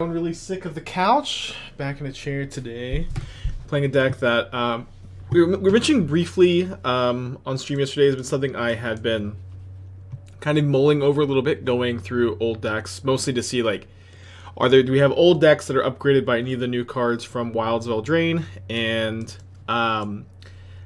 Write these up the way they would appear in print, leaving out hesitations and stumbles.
I'm really sick of the couch. Back in a chair today, playing a deck that we were mentioning briefly on stream yesterday. Has been something I had been kind of mulling over a little bit, going through old decks, mostly to see like, do we have old decks that are upgraded by any of the new cards from Wilds of Eldraine? And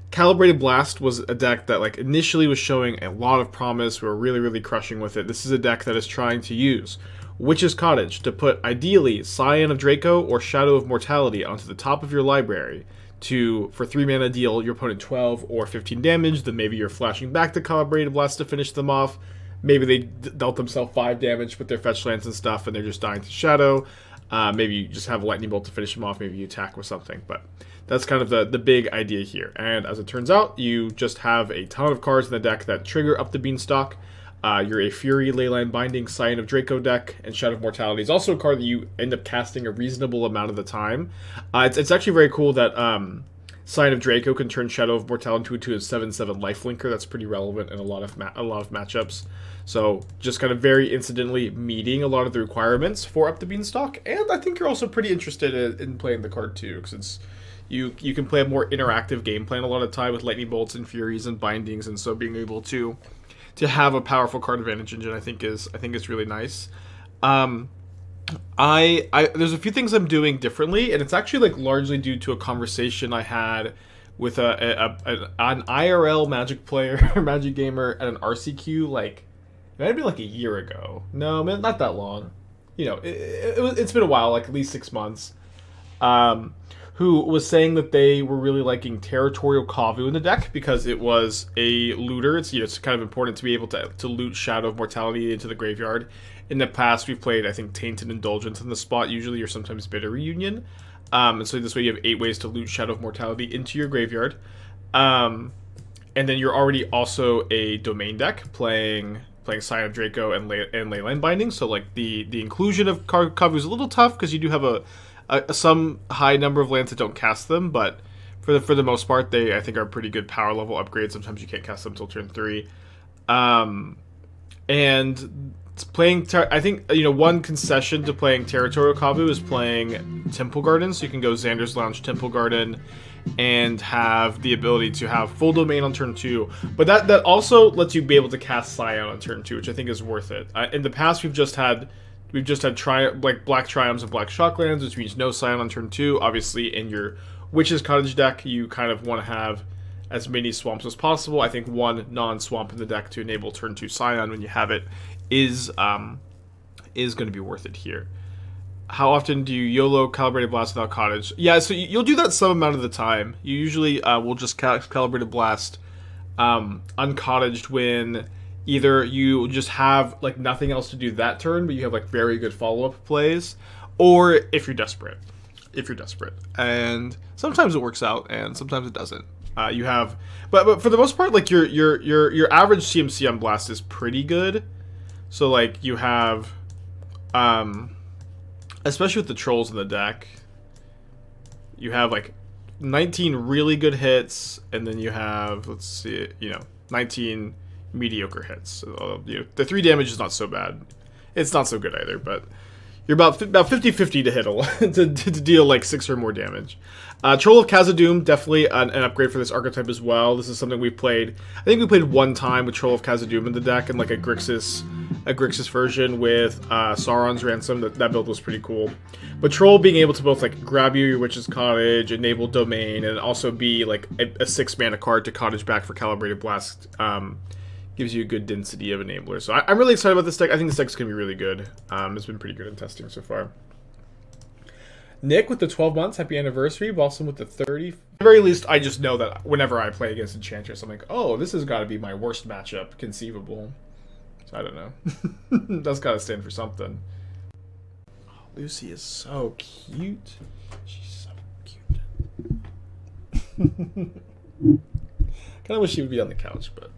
Calibrated Blast was a deck that like initially was showing a lot of promise. We were really crushing with it. This is a deck that is trying to use Witch's Cottage to put ideally Scion of Draco or Shadow of Mortality onto the top of your library to, for 3 mana, deal your opponent 12 or 15 damage. Then maybe you're flashing back to Calibrated Blast to finish them off. Maybe they dealt themselves 5 damage with their fetch lands and stuff and they're just dying to Shadow. Maybe you just have a Lightning Bolt to finish them off. Maybe you attack with something. But that's kind of the big idea here. And as it turns out, you just have a ton of cards in the deck that trigger Up the Beanstalk. You're a Fury, Leyline Binding, Scion of Draco deck, and Shadow of Mortality is also a card that you end up casting a reasonable amount of the time. It's actually very cool that Scion of Draco can turn Shadow of Mortality into a 7/7 lifelinker. That's pretty relevant in a lot of matchups. So just kind of very incidentally meeting a lot of the requirements for Up the Beanstalk. And I think you're also pretty interested in playing the card too, because it's you can play a more interactive game plan a lot of the time with Lightning Bolts and Furies and Bindings, and so being able to have a powerful card advantage engine, I think is really nice. There's a few things I'm doing differently, and it's actually like largely due to a conversation I had with an IRL Magic player, Magic gamer at an RCQ. Like it might have been like a year ago. No, man, not that long. You know, it's been a while, like at least 6 months. Who was saying that they were really liking Territorial Kavu in the deck because it was a looter. It's it's kind of important to be able to loot Shadow of Mortality into the graveyard. In the past, we've played, I think, Tainted Indulgence in the spot usually, or sometimes Bitter Reunion. And so this way you have 8 ways to loot Shadow of Mortality into your graveyard. And then you're already also a domain deck playing Scion of Draco and Leyline Binding. So like the inclusion of Kavu is a little tough because you do have some high number of lands that don't cast them, but for the most part, they I think are pretty good power level upgrades. Sometimes you can't cast them until turn 3, and playing. I think one concession to playing Territorial Kavu is playing Temple Garden, so you can go Xander's Lounge, Temple Garden, and have the ability to have full domain on turn 2. But that also lets you be able to cast Scion on turn 2, which I think is worth it. In the past, we've just had black Triumphs and black Shocklands, which means no Scion on turn 2. Obviously, in your Witch's Cottage deck, you kind of want to have as many swamps as possible. I think one non-swamp in the deck to enable turn 2 Scion when you have it is going to be worth it here. How often do you YOLO Calibrated Blast without Cottage? Yeah, so you'll do that some amount of the time. You usually will just Calibrated Blast uncottaged when either you just have like nothing else to do that turn, but you have like very good follow-up plays, or if you're desperate. And sometimes it works out, and sometimes it doesn't. You have, but for the most part, like your average CMC on Blast is pretty good. So like you have, especially with the trolls in the deck, you have like 19 really good hits, and then you have 19 mediocre hits. So, the 3 damage is not so bad. It's not so good either, but you're about 50-50 to hit to deal like 6 or more damage. Troll of Khazad-dm, definitely an upgrade for this archetype as well. This is something we've played. I think we played one time with Troll of Khazad-dm in the deck, and like a Grixis version with Sauron's Ransom. That build was pretty cool. But Troll being able to both like grab your Witch's Cottage, enable Domain, and also be like a 6 mana card to Cottage back for Calibrated Blast, gives you a good density of enablers. So I'm really excited about this deck. I think this deck's going to be really good. It's been pretty good in testing so far. Nick with the 12 months, happy anniversary. Balsam with the 30. At the very least, I just know that whenever I play against Enchantress, I'm like, oh, this has got to be my worst matchup conceivable. So I don't know. That's got to stand for something. Oh, Lucy is so cute. She's so cute. Kind of wish she would be on the couch, but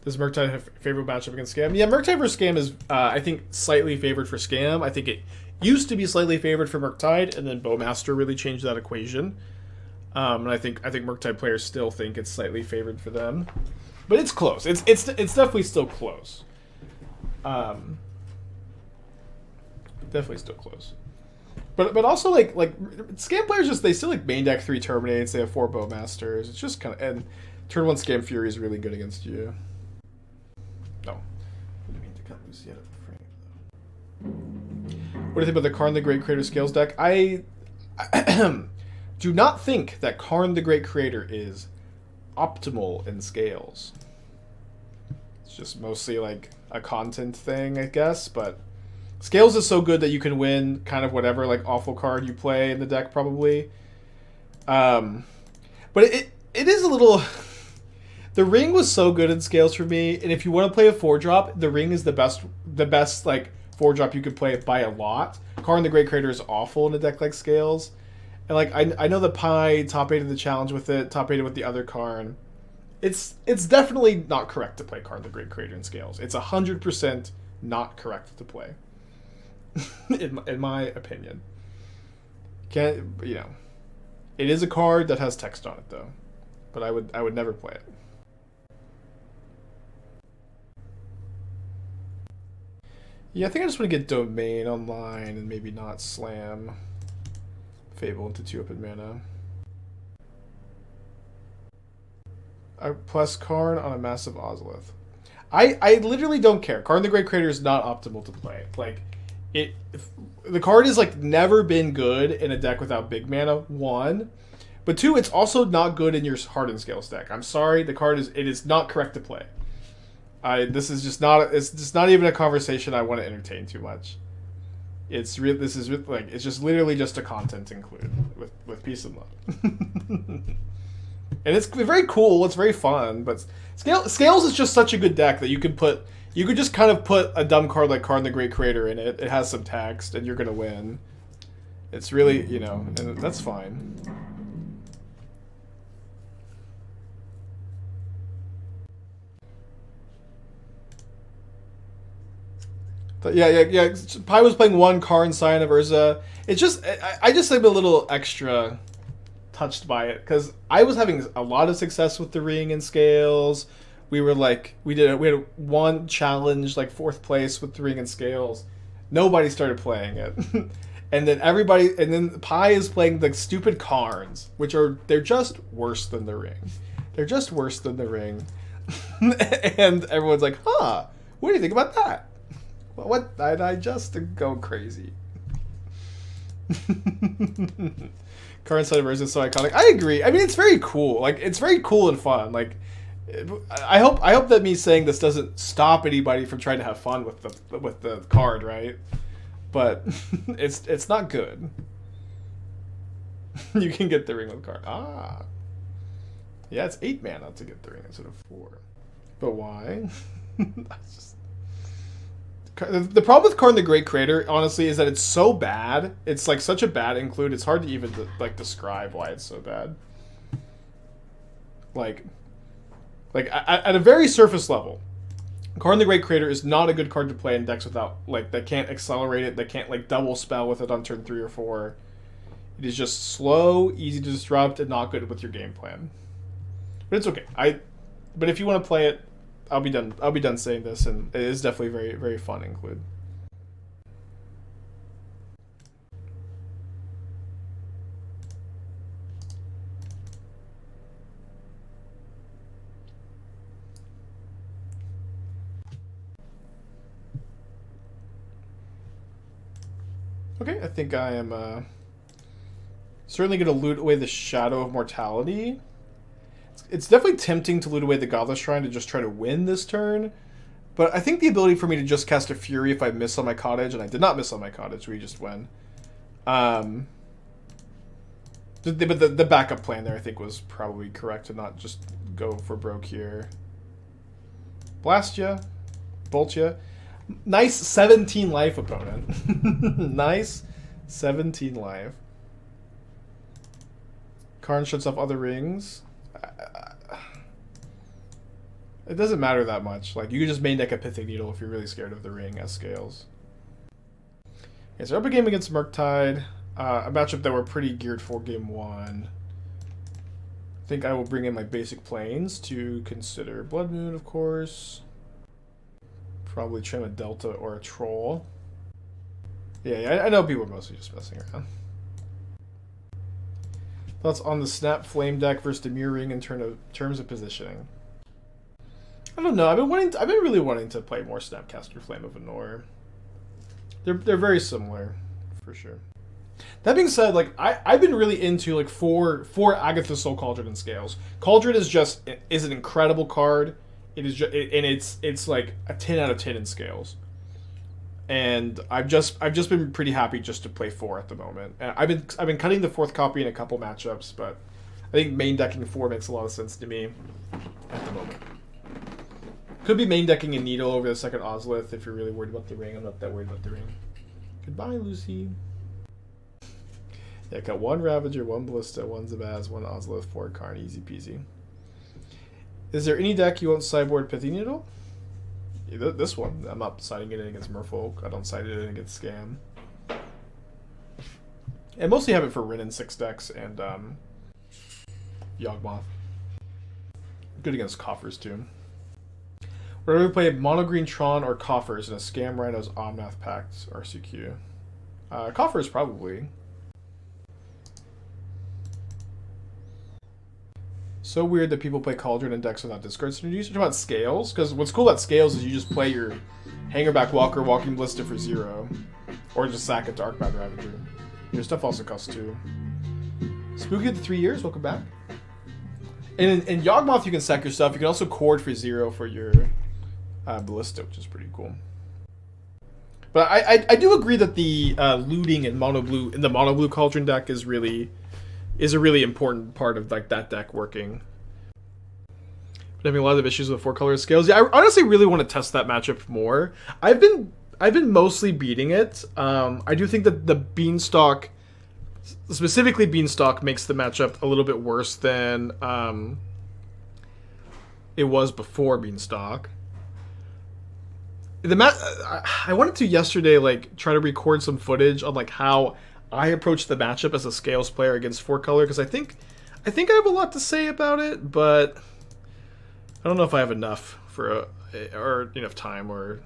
does Murktide have a favorable matchup against Scam? Yeah, Murktide versus Scam is, I think, slightly favored for Scam. I think it used to be slightly favored for Murktide, and then Bowmaster really changed that equation. And I think Murktide players still think it's slightly favored for them. But it's close. It's definitely still close. Definitely still close. But also like Scam players just they still like main deck 3 Terminates. They have 4 Bowmasters. It's just kind of and turn 1 Scam Fury is really good against you. No, I didn't mean to cut loose yet. What do you think about the Karn the Great Creator Scales deck? I do not think that Karn the Great Creator is optimal in Scales. It's just mostly like a content thing, I guess, but Scales is so good that you can win kind of whatever like awful card you play in the deck probably. But it is a little the Ring was so good in Scales for me, and if you want to play a 4-drop, the Ring is the best like 4-drop you could play by a lot. Karn the Great Creator is awful in a deck like Scales. And like I know the Pi top 8 of the challenge with it, top 8 with the other Karn. It's definitely not correct to play Karn the Great Creator in Scales. It's 100% not correct to play. in my opinion. It is a card that has text on it though. But I would never play it. Yeah, I think I just want to get Domain online and maybe not slam Fable into 2 open mana. Plus Karn on a massive Ozolith. I literally don't care. Karn the Great Creator is not optimal to play. Like, the card has like never been good in a deck without big mana, 1. But 2, it's also not good in your Hardened Scales deck. I'm sorry, the card is not correct to play. This is just not it's just not even a conversation I want to entertain too much. It's just literally just a content include with peace and love. And it's very cool, it's very fun, but Scales is just such a good deck that you could just kind of put a dumb card like Karn the Great Creator in it. It has some text and you're gonna win. It's really, and that's fine. But yeah. Pi was playing 1 Karn Scion of Urza. It's just I just am a little extra touched by it because I was having a lot of success with the Ring and Scales. We had 1 challenge like 4th place with the Ring and Scales. Nobody started playing it, and then Pi is playing the stupid Karns, which they're just worse than the Ring. They're just worse than the Ring, and everyone's like, "Huh? What do you think about that?" What? I just go crazy. Current side of Urza is so iconic. I agree. I mean, it's very cool. Like, it's very cool and fun. Like, I hope that me saying this doesn't stop anybody from trying to have fun with the card, right? But it's not good. You can get the Ring with card. Yeah, it's 8 mana to get the Ring instead of 4. But why? That's just. The problem with Karn the Great Creator, honestly, is that it's so bad. It's like such a bad include. It's hard to even like describe why it's so bad. Like at a very surface level, Karn the Great Creator is not a good card to play in decks without that can't accelerate it. That can't like double spell with it on turn 3 or 4. It is just slow, easy to disrupt, and not good with your game plan. But it's okay. But if you want to play it, I'll be done saying this, and it is definitely very, very fun include. Okay, I think I am certainly going to loot away the Shadow of Mortality. It's definitely tempting to loot away the Godless Shrine to just try to win this turn. But I think the ability for me to just cast a Fury if I miss on my Cottage, and I did not miss on my Cottage, we just win. But the backup plan there I think was probably correct to not just go for broke here. Blast ya. Bolt ya. Nice 17 life, opponent. Nice 17 life. Karn shuts off other rings. It doesn't matter that much. Like, you can just main deck a Pithing Needle if you're really scared of the Ring as Scales. Okay, so up a game against Murktide. A matchup that we're pretty geared for game 1. think I will bring in my basic planes to consider Blood Moon, of course. Probably trim a Delta or a Troll. Yeah, I know people are mostly just messing around. Thoughts on the Snap Flame deck versus the Mirror Ring in terms of positioning? I don't know. I've been really wanting to play more Snapcaster Flame of Anor. They're very similar, for sure. That being said, like I've been really into like four Agatha's Soul Cauldron and Scales. Cauldron is an incredible card. It is just, and it's like a 10 out of 10 in Scales. And I've just been pretty happy just to play 4 at the moment. And I've been cutting the 4th copy in a couple matchups, but I think main decking 4 makes a lot of sense to me at the moment. Could be main decking a Needle over the second Ozlith if you're really worried about the ring. I'm not that worried about the ring. Goodbye, Lucy. Yeah, got 1 Ravager, 1 Ballista, 1 Zabaz, 1 Ozlith, 4 Karn, easy peasy. Is there any deck you won't sideboard Pithing Needle? Yeah, this one. I'm not siding it in against Merfolk. I don't side it in against Scam. I mostly have it for Rin and 6 decks and Yawgmoth. Good against Coffers too. Would I ever play Mono Green Tron or Coffers in a Scam Rhinos Omnath Pact RCQ? Coffers probably. So weird that people play Cauldron and decks without discard synergies. You're talking about Scales? Because what's cool about Scales is you just play your Hangerback Walker, Walking Ballista for 0. Or just sack a Darkbad Ravager. Your stuff also costs 2. Spooky at the 3 years, welcome back. And in Yawgmoth you can sack your stuff. You can also Cord for 0 for your Ballista, which is pretty cool. But I do agree that the looting in the mono blue Cauldron deck is a really important part of like that deck working. But having a lot of issues with 4 color Scales. Yeah, I honestly really want to test that matchup more. I've been mostly beating it. I do think that the Beanstalk, specifically Beanstalk, makes the matchup a little bit worse than it was before Beanstalk. I wanted to yesterday like try to record some footage on like how I approach the matchup as a Scales player against 4 color, because I think I have a lot to say about it, but I don't know if I have enough or enough time or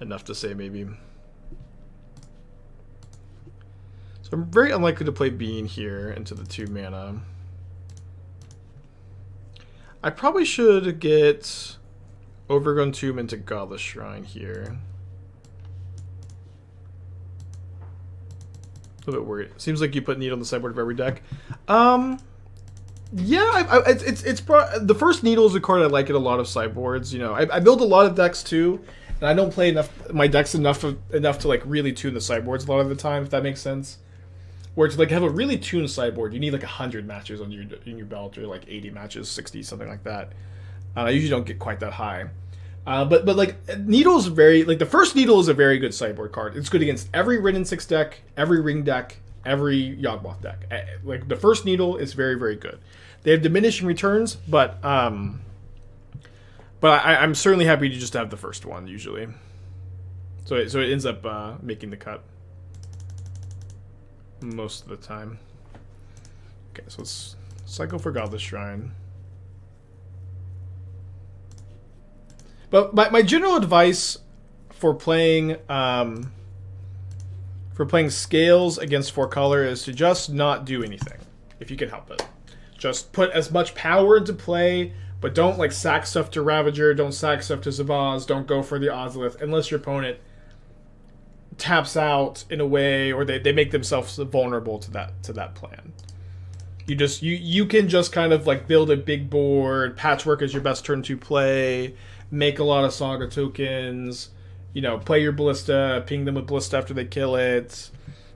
enough to say maybe. So I'm very unlikely to play Bean here into the 2 mana. I probably should get Overgrown Tomb into Godless Shrine here. A little bit worried. Seems like you put Needle on the sideboard of every deck. Yeah, it's the first Needle is a card I like in a lot of sideboards. You know, I build a lot of decks too, and I don't play my decks enough to like really tune the sideboards a lot of the time, if that makes sense. Where to like have a really tuned sideboard, you need like 100 matches in your belt, or like 80 matches, 60, something like that. I usually don't get quite that high. But like Needle is the first Needle is a very good sideboard card. It's good against every Rin and 6 deck, every Ring deck, every Yawgmoth deck. Like the first Needle is very, very good. They have diminishing returns, but I'm certainly happy to just have the first one usually. So it ends up making the cut most of the time. Okay, so let's cycle for Godless Shrine. But my general advice for playing Scales against 4 color is to just not do anything if you can help it. Just put as much power into play, but don't like sack stuff to Ravager, don't sack stuff to Zabaz, don't go for the Ozlith unless your opponent taps out in a way, or they make themselves vulnerable to that plan. You can just kind of like build a big board, Patchwork is your best turn to play, make a lot of Saga tokens, play your Ballista, ping them with Ballista after they kill it.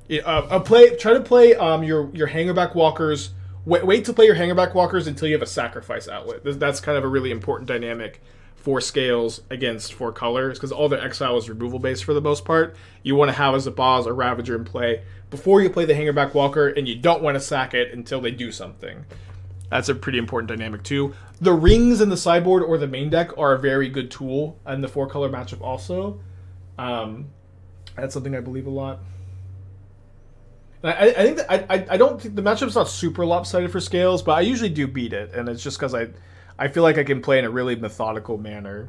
Try to play your Hangerback Walkers. Wait to play your Hangerback Walkers until you have a sacrifice outlet. That's kind of a really important dynamic for Scales against 4 colors, because all their exile is removal based for the most part. You want to have a Zabaz or Ravager in play before you play the Hangerback Walker, and you don't want to sack it until they do something. That's a pretty important dynamic too. The rings in the sideboard or the main deck are a very good tool in the 4 color matchup also. That's something I believe a lot. I think that I don't think the matchup's not super lopsided for scales, but I usually do beat it, and it's just because I feel like I can play in a really methodical manner.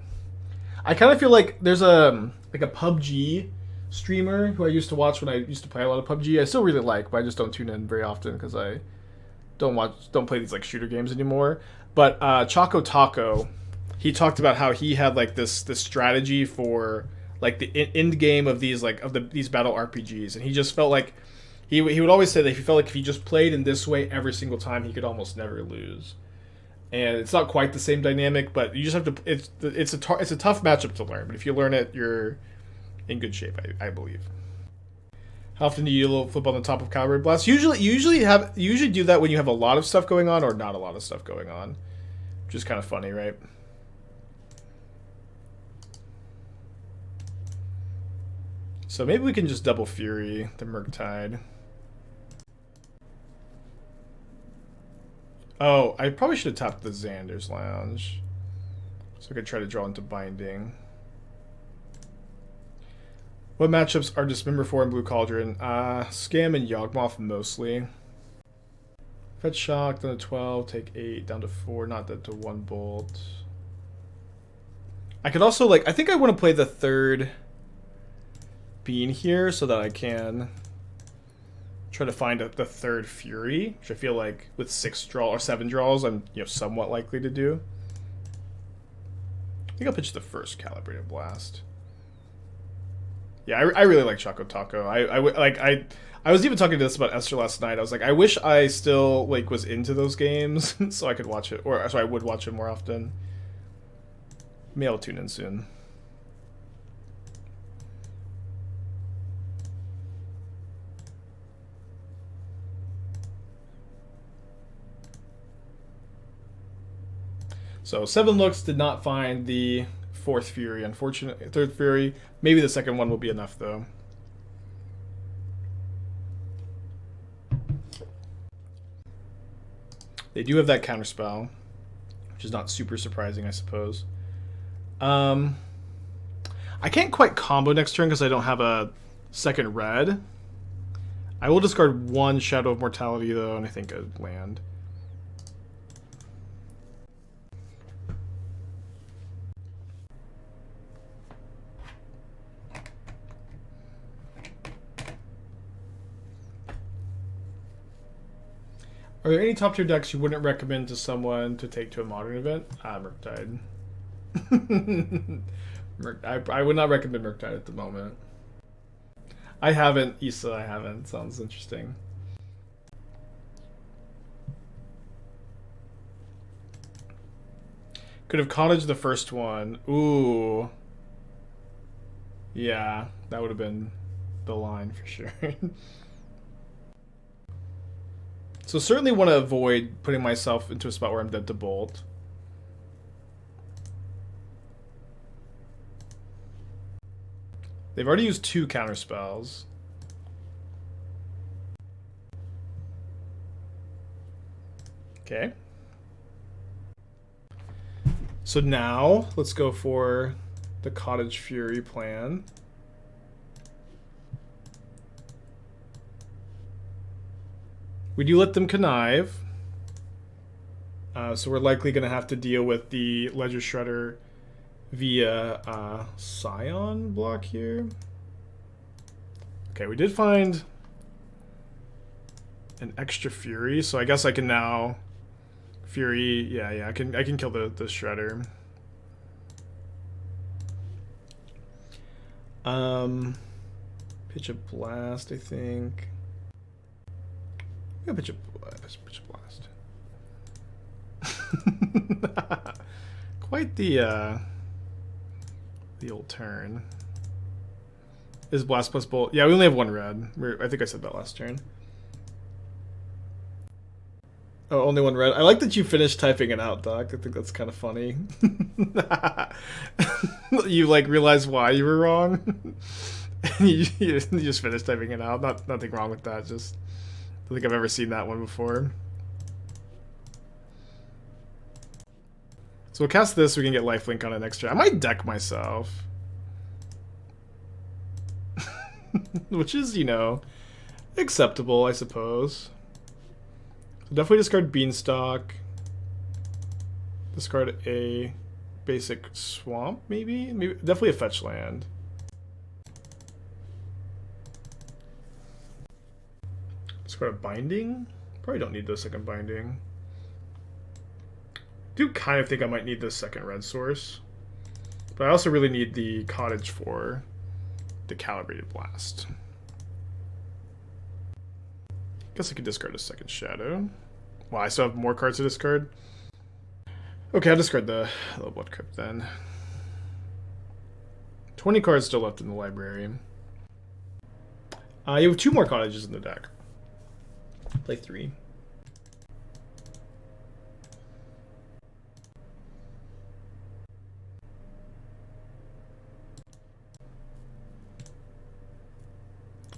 I kind of feel like there's a PUBG streamer who I used to watch when I used to play a lot of PUBG. I still really like, but I just don't tune in very often because I don't play these like shooter games anymore. But Choco Taco, he talked about how he had like this strategy for like the end game of these these battle RPGs, and he just felt like he would always say that he felt like if he just played in this way every single time, he could almost never lose. And it's not quite the same dynamic, but you just have to. It's a tough matchup to learn, but if you learn it, you're in good shape, I believe. How often do you flip on the top of Calibrated Blast? You usually do that when you have a lot of stuff going on or not a lot of stuff going on, which is kind of funny, right? So maybe we can just double Fury the Murktide. Oh, I probably should have tapped the Xander's Lounge, so I could try to draw into Binding. What matchups are Dismember for in Blue Cauldron? Scam and Yawgmoth mostly. Fetch Shock, down to 12, take 8, down to 4, not dead to 1 bolt. I could also, like, I think I want to play the third bean here so that I can try to find the third Fury, which I feel like with 7 draws, I'm somewhat likely to do. I think I'll pitch the first Calibrated Blast. Yeah, I really like Choco Taco. I was even talking to this about Esther last night. I was like, I wish I still was into those games so I could watch it, or so I would watch it more often. Maybe I'll tune in soon. So 7 looks, did not find the 4th Fury. Unfortunate 3rd Fury. Maybe the 2nd one will be enough though. They do have that counterspell, which is not super surprising, I suppose. I can't quite combo next turn because I don't have a 2nd red. I will discard 1 Shadow of Mortality though, and I think a land. Are there any top tier decks you wouldn't recommend to someone to take to a modern event? Murktide. I would not recommend Murktide at the moment. I haven't, Issa, I haven't. Sounds interesting. Could have Cottage the first one. Ooh. Yeah, that would have been the line for sure. So certainly want to avoid putting myself into a spot where I'm dead to bolt. They've already used 2 counter spells. Okay. So now let's go for the Cottage Fury plan. We do let them connive. So we're likely going to have to deal with the Ledger Shredder via Scion block here. Okay, we did find an extra Fury, so I guess I can now Fury. Yeah, I can kill the Shredder. Pitch a Blast, I think. Pitch a Blast. Quite the old turn. Is Blast plus Bolt? Yeah, we only have 1 red. I think I said that last turn. Oh, only 1 red. I like that you finished typing it out, Doc. I think that's kind of funny. You realize why you were wrong. you just finished typing it out. Nothing wrong with that. Just. I don't think I've ever seen that one before. So we'll cast this, we can get lifelink on it next turn. I might deck myself. Which is, acceptable, I suppose. So definitely discard Beanstalk. Discard a basic swamp, maybe? Maybe definitely a fetch land. Discard a binding? Probably don't need the second binding. Do kind of think I might need the second red source. But I also really need the Cottage for the Calibrated Blast. Guess I could discard a second Shadow. Wow, I still have more cards to discard? Okay, I'll discard the Blood Crypt then. 20 cards still left in the library. You have 2 more Cottages in the deck. Play 3.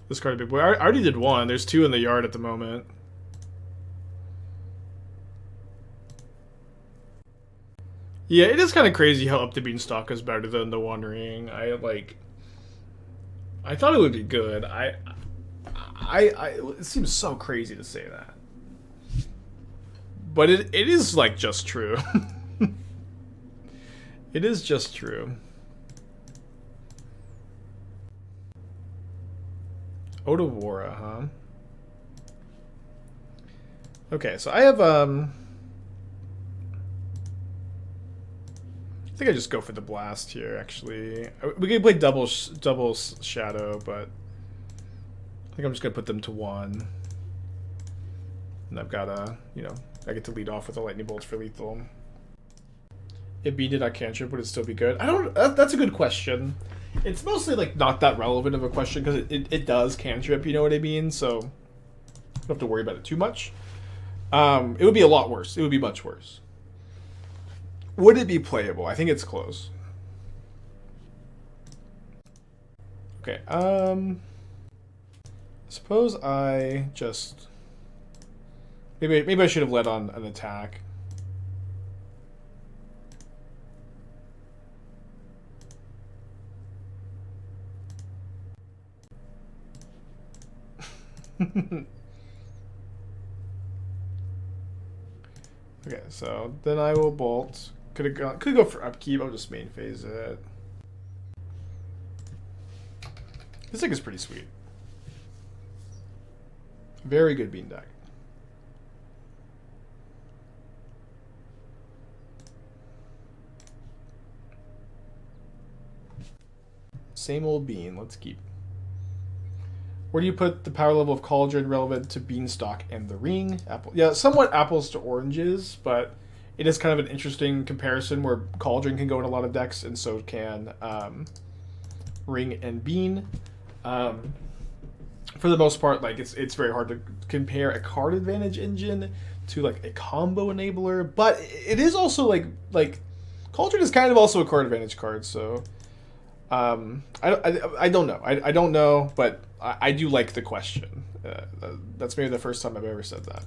Discard a big boy. I already did 1. There's 2 in the yard at the moment. Yeah, it is kind of crazy how Up the Beanstalk is better than the One Ring. I thought it would be good. It seems so crazy to say that, but it is like just true. It is just true. Odawara, huh? Okay, so I have I think I just go for the blast here. Actually, we could play double shadow, but I think I'm just gonna put them to 1. And I've got a, I get to lead off with a lightning bolt for lethal. If B did not cantrip, would it still be good? I don't. That's a good question. It's mostly like not that relevant of a question because it does cantrip. You know what I mean? So don't have to worry about it too much. It would be a lot worse. It would be much worse. Would it be playable? I think it's close. Okay, suppose I just... Maybe I should have led on an attack. Okay, so then I will bolt. Could go for upkeep. I'll just main phase it. This deck is pretty sweet. Very good bean deck. Same old bean. Let's keep. Where do you put the power level of Cauldron relevant to Beanstalk and the Ring? Apple. Yeah, somewhat apples to oranges, but it is kind of an interesting comparison where Cauldron can go in a lot of decks, and so can Ring and Bean. For the most part, like it's very hard to compare a card advantage engine to like a combo enabler, but it is also like Cauldron is kind of also a card advantage card. So I don't know. I don't know, but I do like the question. That's maybe the first time I've ever said that.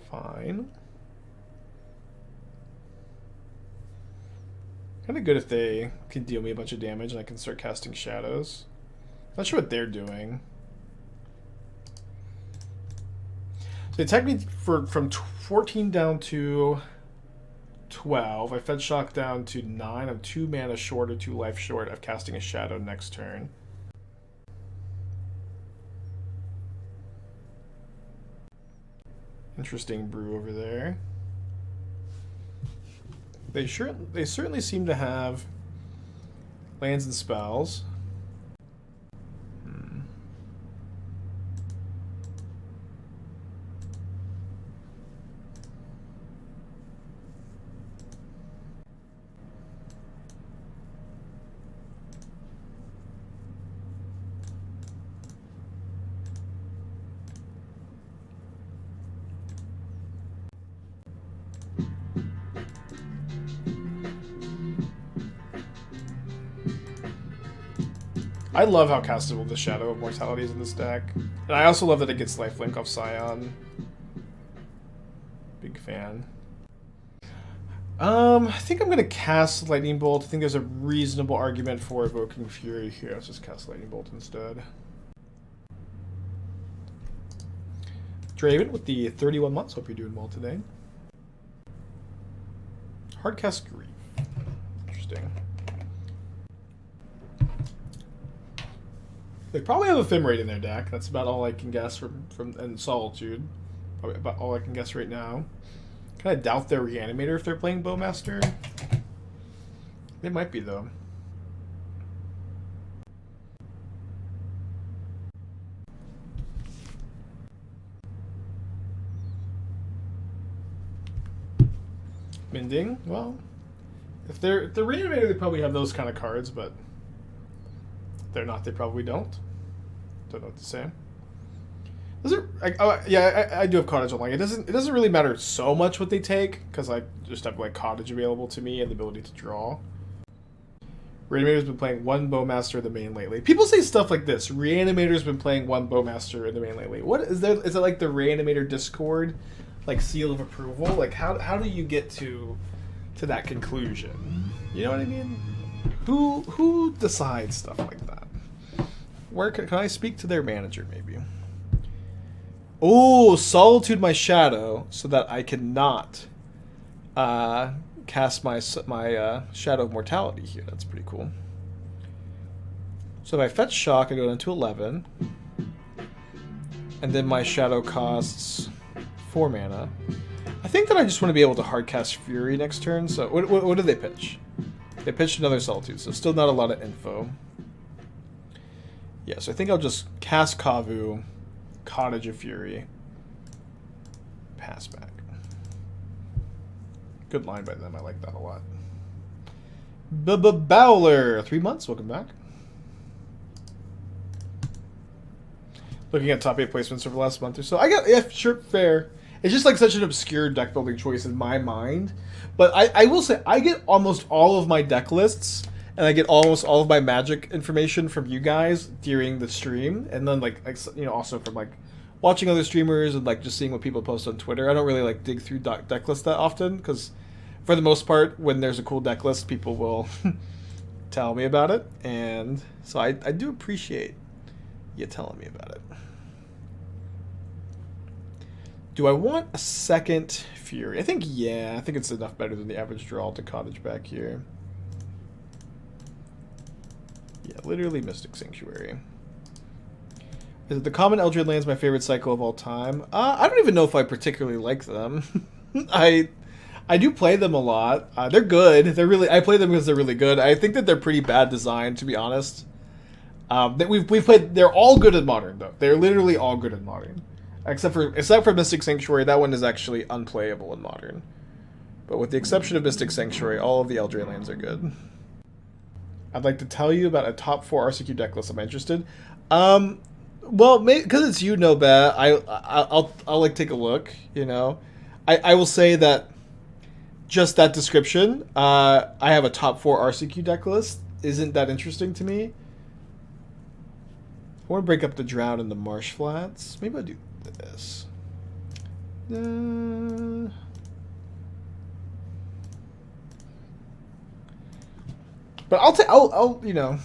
Fine. Kind of good if they can deal me a bunch of damage and I can start casting shadows. Not sure what they're doing. So they attacked me from 14 down to 12. I fed shock down to 9. I'm 2 mana short or 2 life short of casting a shadow next turn. Interesting brew over there. They certainly seem to have lands and spells. I love how castable the Shadow of Mortality is in this deck. And I also love that it gets lifelink off Scion. Big fan. I think I'm going to cast Lightning Bolt. I think there's a reasonable argument for evoking Fury here. Let's just cast Lightning Bolt instead. Draven with the 31 months. Hope you're doing well today. Hardcast Grief. Interesting. They probably have Ephemerate in their deck. That's about all I can guess from and Solitude. Probably about all I can guess right now. Kind of doubt their Reanimator if they're playing Bowmaster. They might be, though. Binding? Well, if they're Reanimator, they probably have those kind of cards, but if they're not, they probably don't. Don't know what to say. I do have Cottage online. It doesn't really matter so much what they take because I just have like Cottage available to me and the ability to draw. Reanimator's been playing one Bowmaster in the main lately. People say stuff like this. Reanimator's been playing one Bowmaster in the main lately. What is there? Is it like the Reanimator Discord, like seal of approval? Like how do you get to that conclusion? You know what I mean? Who decides stuff like that? Where can I speak to their manager maybe? Oh, Solitude my Shadow so that I cannot cast my Shadow of Mortality here. That's pretty cool. So if I fetch Shock, I go down to 11. And then my Shadow costs 4 mana. I think that I just want to be able to hardcast Fury next turn. So what did they pitch? They pitched another Solitude, so still not a lot of info. Yeah, so I think I'll just cast Kavu, Cottage of Fury, pass back. Good line by them. I like that a lot. Bowler, 3 months. Welcome back. Looking at top 8 placements over the last month or so. Yeah, sure, fair. It's just like such an obscure deck building choice in my mind. But I will say, I get almost all of my deck lists and I get almost all of my Magic information from you guys during the stream, and then like you know, also from like watching other streamers and like just seeing what people post on Twitter. I don't really like dig through deck lists that often because, for the most part, when there's a cool deck list, people will tell me about it, and so I do appreciate you telling me about it. Do I want a second Fury? I think it's enough better than the average draw to Cottage back here. Yeah, literally Mystic Sanctuary. Is it the common Eldred Land's my favorite cycle of all time? I don't even know if I particularly like them. I do play them a lot. They're good. I play them because they're really good. I think that they're pretty bad design, to be honest. We've played. They're all good in Modern though. They're literally all good in Modern, except for Mystic Sanctuary. That one is actually unplayable in Modern. But with the exception of Mystic Sanctuary, all of the Eldred Lands are good. I'd like to tell you about a top 4 RCQ deck list. I'm interested. Well, because it's you, no bet. I'll like take a look. You know, I will say that just that description. I have a top 4 RCQ deck list. Isn't that interesting to me? I want to break up the Drown and the Marsh Flats. Maybe I'll do this. But I'll you know,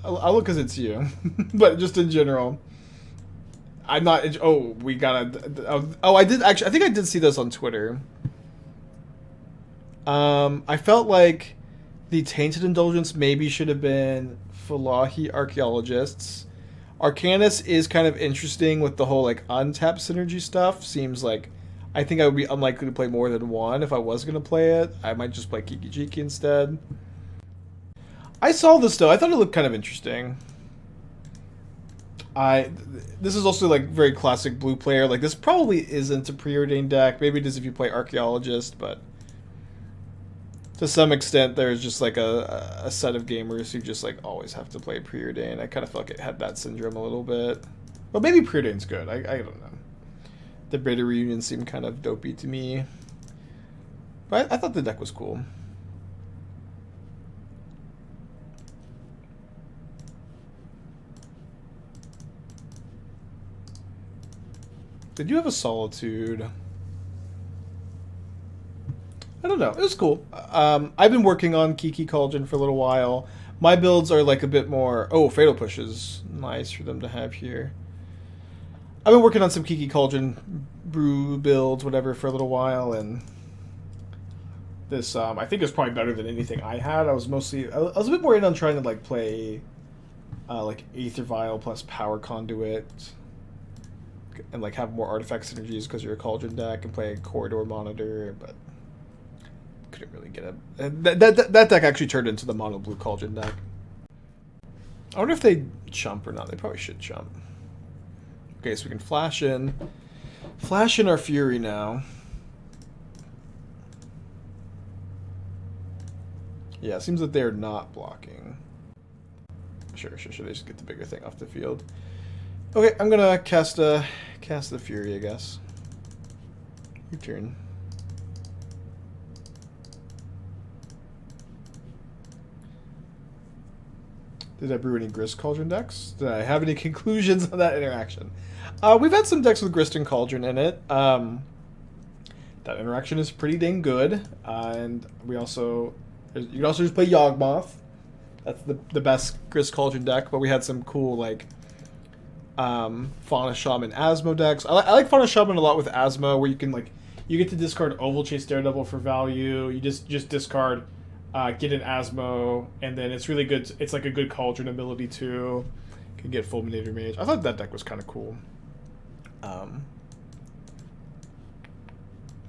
I'll look because it's you. But just in general, I'm not. Oh, we gotta. Oh, I did actually. I think I did see this on Twitter. I felt like the Tainted Indulgence maybe should have been Falahi Archaeologists. Arcanus is kind of interesting with the whole like untap synergy stuff. Seems like I think I would be unlikely to play more than one if I was gonna play it. I might just play Kiki-Jiki instead. I saw this though. I thought it looked kind of interesting. This is also like very classic blue player. Like this probably isn't a preordained deck. Maybe it is if you play Archaeologist, but to some extent there's just like a set of gamers who just like always have to play preordained. I kind of felt like it had that syndrome a little bit. But maybe preordained's good. I don't know. The Beta Reunion seemed kind of dopey to me. But I thought the deck was cool. They do have a Solitude. I don't know. It was cool. I've been working on Kiki Cauldron for a little while. My builds are like a bit more... Oh, Fatal Push is nice for them to have here. I've been working on some Kiki Cauldron brew builds, whatever, for a little while, and this, I think, is probably better than anything I had. I was a bit more in on trying to, like, play, like, Aether Vial plus Power Conduit, and, like, have more artifact synergies because you're a Cauldron deck, and play a Corridor Monitor, but couldn't really get it. That deck actually turned into the mono blue Cauldron deck. I wonder if they chump or not. They probably should chump. Okay, so we can flash in our Fury now. Yeah, it seems that they're not blocking. Sure. They just get the bigger thing off the field. Okay, I'm gonna cast the Fury, I guess. Your turn. Did I brew any Grist Cauldron decks? Did I have any conclusions on that interaction? We've had some decks with Grist and Cauldron in it. That interaction is pretty dang good. And we also... You can also just play Yawgmoth. That's the best Grist Cauldron deck. But we had some cool, like... Fauna Shaman Asmo decks. I like Fauna Shaman a lot with Asmo, where you can, like... You get to discard Oval Chase Daredevil for value. You just discard... get an Asmo, and then it's really good. It's like a good Cauldron ability too. Can get Fulminator Mage. I thought that deck was kind of cool.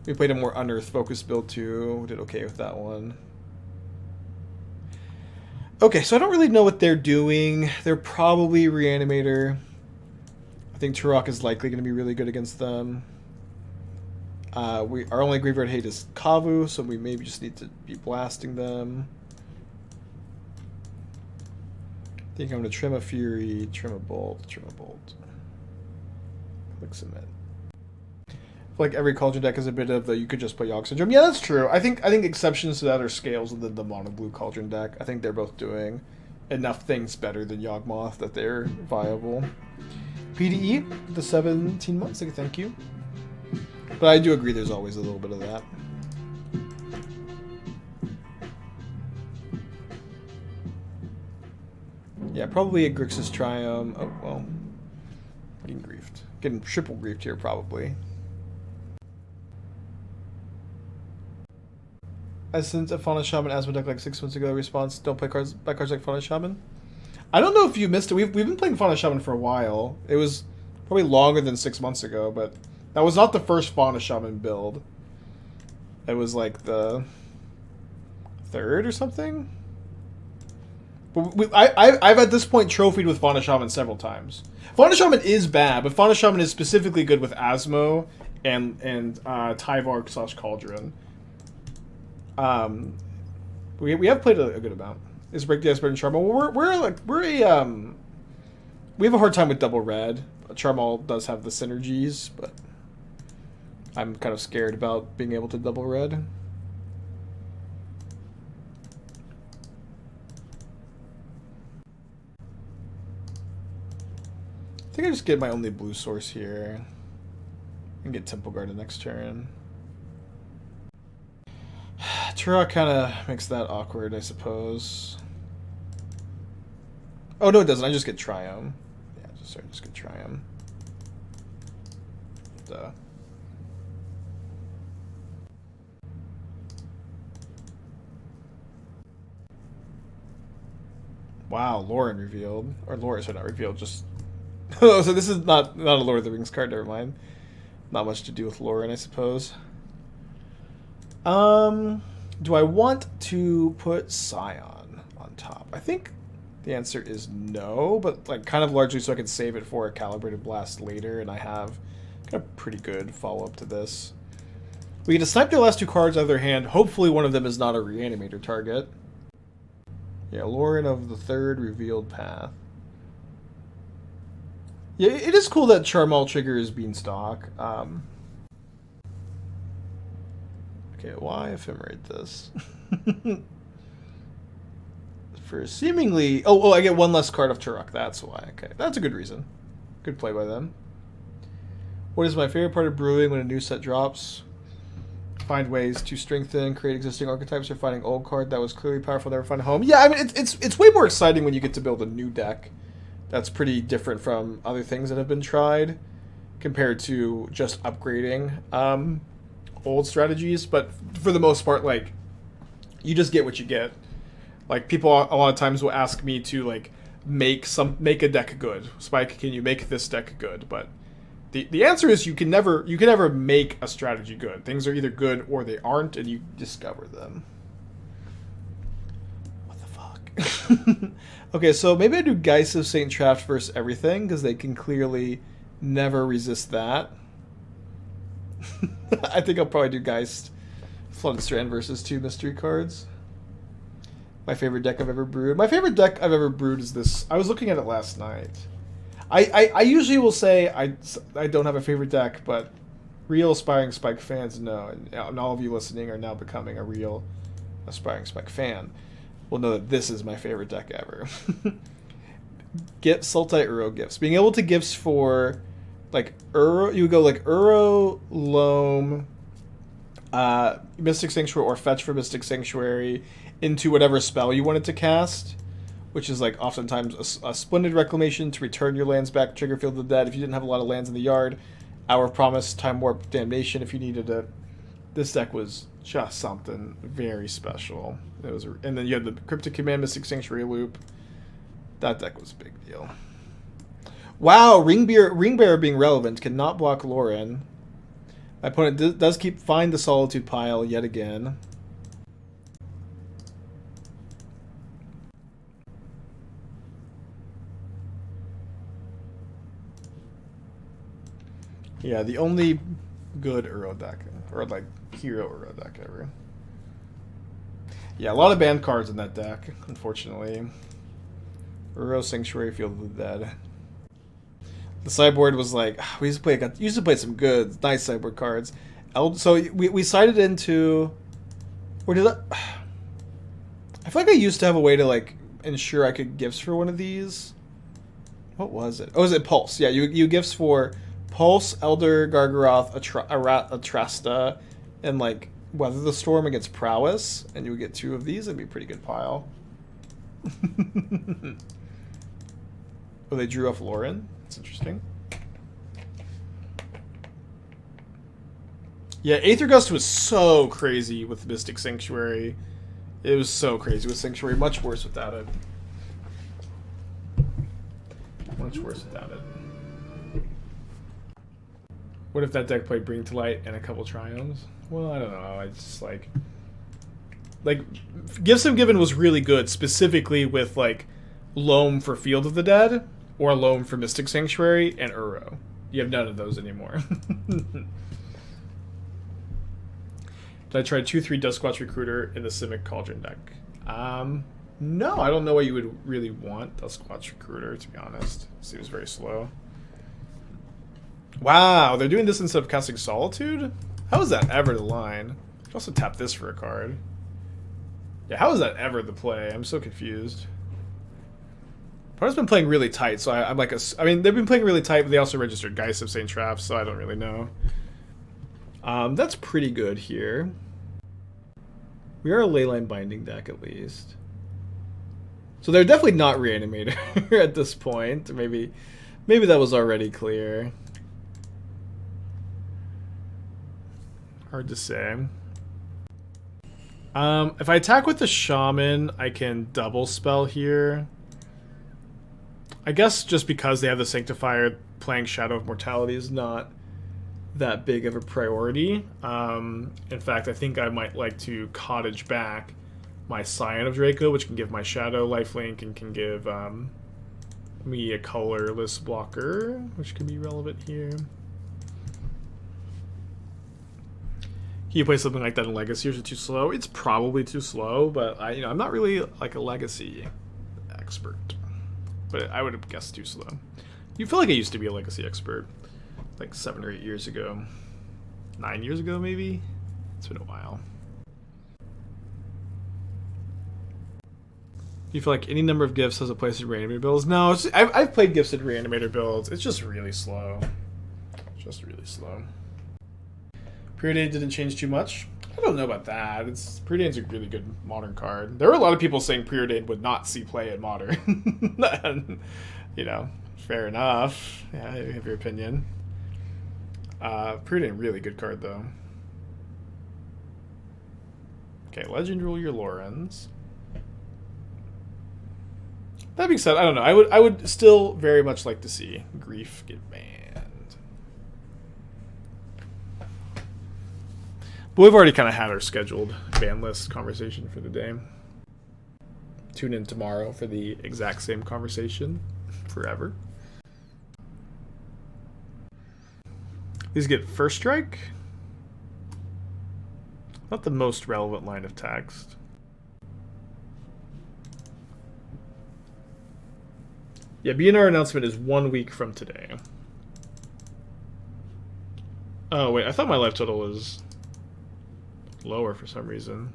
We played a more Unearth focused build too. We did okay with that one. Okay, so I don't really know what they're doing. They're probably Reanimator. I think Tourach is likely going to be really good against them. Our only graveyard hate is Kavu, so we maybe just need to be blasting them. I think I'm going to trim a Fury, trim a Bolt. Click Submit. I feel like every Cauldron deck is a bit of the you could just play Yogg Syndrome. Yeah, that's true. I think exceptions to that are Scales and the mono blue Cauldron deck. I think they're both doing enough things better than Yawgmoth that they're viable. PDE, the 17 months, thank you. But I do agree there's always a little bit of that. Yeah, probably a Grixis Triome. Oh, well. Getting griefed. Getting triple griefed here, probably. I sent a Fauna Shaman Asmo deck like 6 months ago. Response, don't play cards like Fauna Shaman. I don't know if you missed it. We've been playing Fauna Shaman for a while. It was probably longer than 6 months ago, but that was not the first Fauna Shaman build. It was like the third or something. But I've at this point trophied with Fauna Shaman several times. Fauna Shaman is bad, but Fauna Shaman is specifically good with Asmo and Tyvark / Cauldron. We have played a good amount. Is Break the Ice better than Charmal? We have a hard time with double red. Charmal does have the synergies, but I'm kind of scared about being able to double red. I think I just get my only blue source here and get Temple Garden next turn. Tourach kind of makes that awkward, I suppose. Oh, no, it doesn't. I just get Triome. Yeah, just get Triome. Duh. Wow, Lauren revealed. Or Laura, sorry, not revealed, just... Oh, so this is not a Lord of the Rings card, never mind. Not much to do with Lauren, I suppose. Do I want to put Scion on top? I think the answer is no, but like kind of largely so I can save it for a Calibrated Blast later, and I have got a pretty good follow-up to this. We get to snipe the last two cards out of their hand. Hopefully one of them is not a Reanimator target. Yeah, Lauren of the Third Revealed Path. Yeah, it is cool that Charmal triggers Beanstalk. Okay, why ephemerate this? For seemingly... Oh, I get one less card of Tourach. That's why. Okay, that's a good reason. Good play by them. What is my favorite part of brewing when a new set drops? find ways to strengthen, create existing archetypes, or finding old card that was clearly powerful, never find a home. Yeah, I mean, it's way more exciting when you get to build a new deck that's pretty different from other things that have been tried compared to just upgrading old strategies. But for the most part, like, you just get what you get. Like, people a lot of times will ask me to, like, make a deck good. Spike, can you make this deck good? But the answer is you can never make a strategy good. Things are either good or they aren't, and you discover them. What the fuck? Okay, so maybe I do Geist of St. Traft versus everything, because they can clearly never resist that. I think I'll probably do Geist Flooded Strand versus 2 mystery cards. My favorite deck I've ever brewed. My favorite deck I've ever brewed is this. I was looking at it last night. I usually will say I don't have a favorite deck, but real aspiring Spike fans know, and all of you listening are now becoming a real aspiring Spike fan, will know that this is my favorite deck ever. Get Sultai Uro gifts. Being able to gifts for, like, Uro, you would go like Uro, Loam, Mystic Sanctuary, or fetch for Mystic Sanctuary into whatever spell you wanted to cast, which is like oftentimes a Splendid Reclamation to return your lands back, trigger Field of the Dead if you didn't have a lot of lands in the yard, Hour of Promise, Time Warp, Damnation if you needed it. This deck was just something very special. It was, and then you had the Cryptic Command, Mystic Sanctuary loop. That deck was a big deal. Wow, Ringbearer being relevant cannot block Lauren. My opponent does keep find the Solitude pile yet again. Yeah, the only good Uro deck, or like hero Uro deck ever. Yeah, a lot of banned cards in that deck, unfortunately. Uro, Sanctuary, Field of the Dead. The sideboard was like, we used to play some good, nice sideboard cards. So we sided into, or did I feel like I used to have a way to like ensure I could gifts for one of these. What was it? Oh, was it Pulse? Yeah, you gifts for Pulse, Elder Gargaroth, Atrasta, and like Weather the Storm against Prowess, and you would get 2 of these. That'd be a pretty good pile. Oh, they drew off Lauren. That's interesting. Yeah, Aether Gust was so crazy with Mystic Sanctuary. It was so crazy with Sanctuary. Much worse without it. Much worse without it. What if that deck played Bring to Light and a couple Triomes? Well, I don't know. I just like Gifts of Given was really good, specifically with like Loam for Field of the Dead or Loam for Mystic Sanctuary and Uro. You have none of those anymore. Did I try 2/3 Duskwatch Recruiter in the Simic Cauldron deck? No, I don't know what you would really want Duskwatch Recruiter, to be honest. Seems very slow. Wow, they're doing this instead of casting Solitude? How is that ever the line? You also tap this for a card. Yeah, how is that ever the play? I'm so confused. Opponent's been playing really tight, so I'm like I mean, they've been playing really tight, but they also registered Geist of St. Traft, so I don't really know. That's pretty good here. We are a Leyline Binding deck, at least. So they're definitely not Reanimator at this point. Maybe that was already clear. Hard to say. If I attack with the Shaman, I can double spell here. I guess just because they have the Sanctifier, playing Shadow of Mortality is not that big of a priority. In fact, I think I might like to Cottage back my Scion of Draco, which can give my Shadow lifelink and can give me a colorless blocker, which can be relevant here. Can you play something like that in Legacy, or is it too slow? It's probably too slow, but I'm not really like a Legacy expert. But I would have guessed too slow. You feel like I used to be a Legacy expert, like 7 or 8 years ago. 9 years ago, maybe? It's been a while. You feel like any number of gifts has a place in Reanimator builds? No, I've played gifted Reanimator builds. It's just really slow. Just really slow. Period A didn't change too much. I don't know about that. Preordain's a really good Modern card. There were a lot of people saying Preordain would not see play in Modern. And, you know, fair enough. Yeah, you have your opinion. Preordain, really good card, though. Okay, Legend Rule your Lorens. That being said, I don't know. I would still very much like to see Grief get banned. But we've already kind of had our scheduled ban list conversation for the day. Tune in tomorrow for the exact same conversation forever. These get First Strike. Not the most relevant line of text. Yeah, BNR announcement is 1 week from today. Oh, wait, I thought my life total was lower for some reason.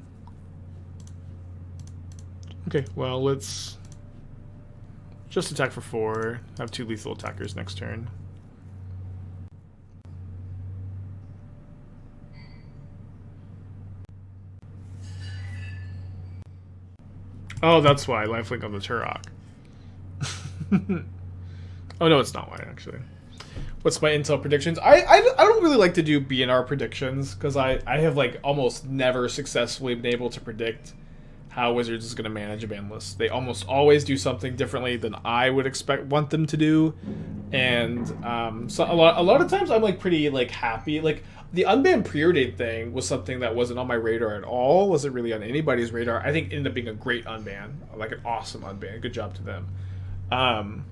Okay, well, let's just attack for 4. Have 2 lethal attackers next turn. Oh, that's why. Lifelink on the Tourach. Oh, no, it's not why, actually. What's my intel predictions? I don't really like to do BNR predictions, because I have, like, almost never successfully been able to predict how Wizards is going to manage a ban list. They almost always do something differently than I would want them to do. And so a lot of times I'm, like, pretty, like, happy. Like, the unbanned preordained thing was something that wasn't on my radar at all. Wasn't really on anybody's radar. I think it ended up being a great unban. Like, an awesome unban. Good job to them. And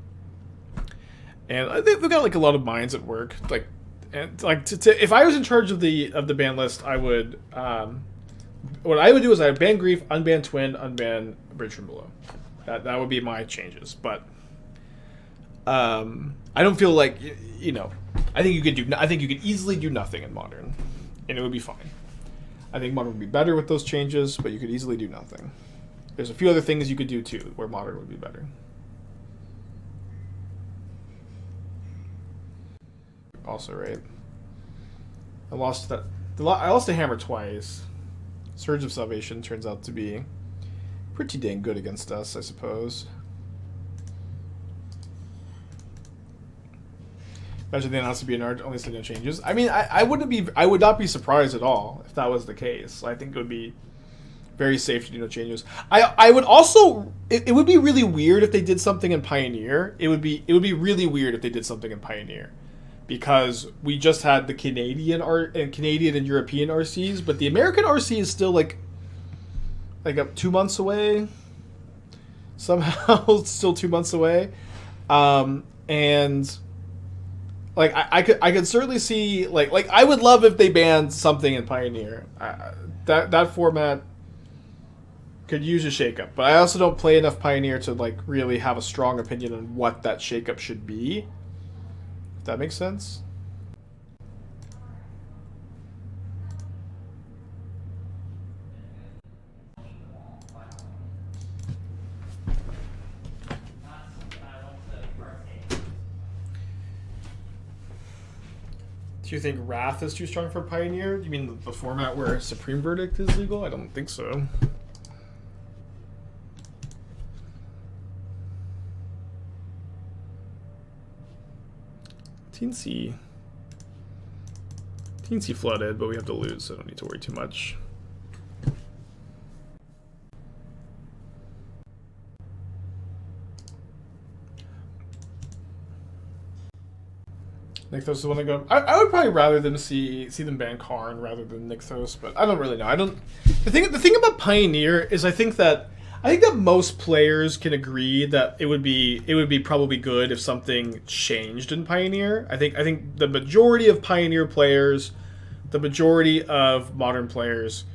I think they've got, like, a lot of minds at work. Like, and like if I was in charge of the ban list, I would what I would do is I would ban Grief, unban Twin, unban Bridge from Below. That would be my changes. But I don't feel like, you know, I think you could easily do nothing in Modern, and it would be fine. I think Modern would be better with those changes, but you could easily do nothing. There's a few other things you could do too, where Modern would be better. Also, right? I lost a hammer twice. Surge of Salvation turns out to be pretty dang good against us, I suppose. Imagine they announced to be an art, only said no changes. I mean, I would not be surprised at all if that was the case. I think it would be very safe to do no changes. I would also, it would be really weird if they did something in Pioneer. It would be really weird if they did something in Pioneer, because we just had the Canadian and European RCs, but the American RC is still like up 2 months away. Somehow it's still 2 months away. And like I could certainly see like I would love if they banned something in Pioneer. That format could use a shakeup, but I also don't play enough Pioneer to like really have a strong opinion on what that shakeup should be. If that makes sense. Do you think Wrath is too strong for Pioneer? Do you mean the format where Supreme Verdict is legal? I don't think so. Teensy flooded, but we have to lose, so I don't need to worry too much. Nykthos is the one I go. I would probably rather them see them ban Karn rather than Nykthos, but I don't really know. The thing about Pioneer is I think that most players can agree that it would be probably good if something changed in Pioneer. I think the majority of Pioneer players, the majority of Modern players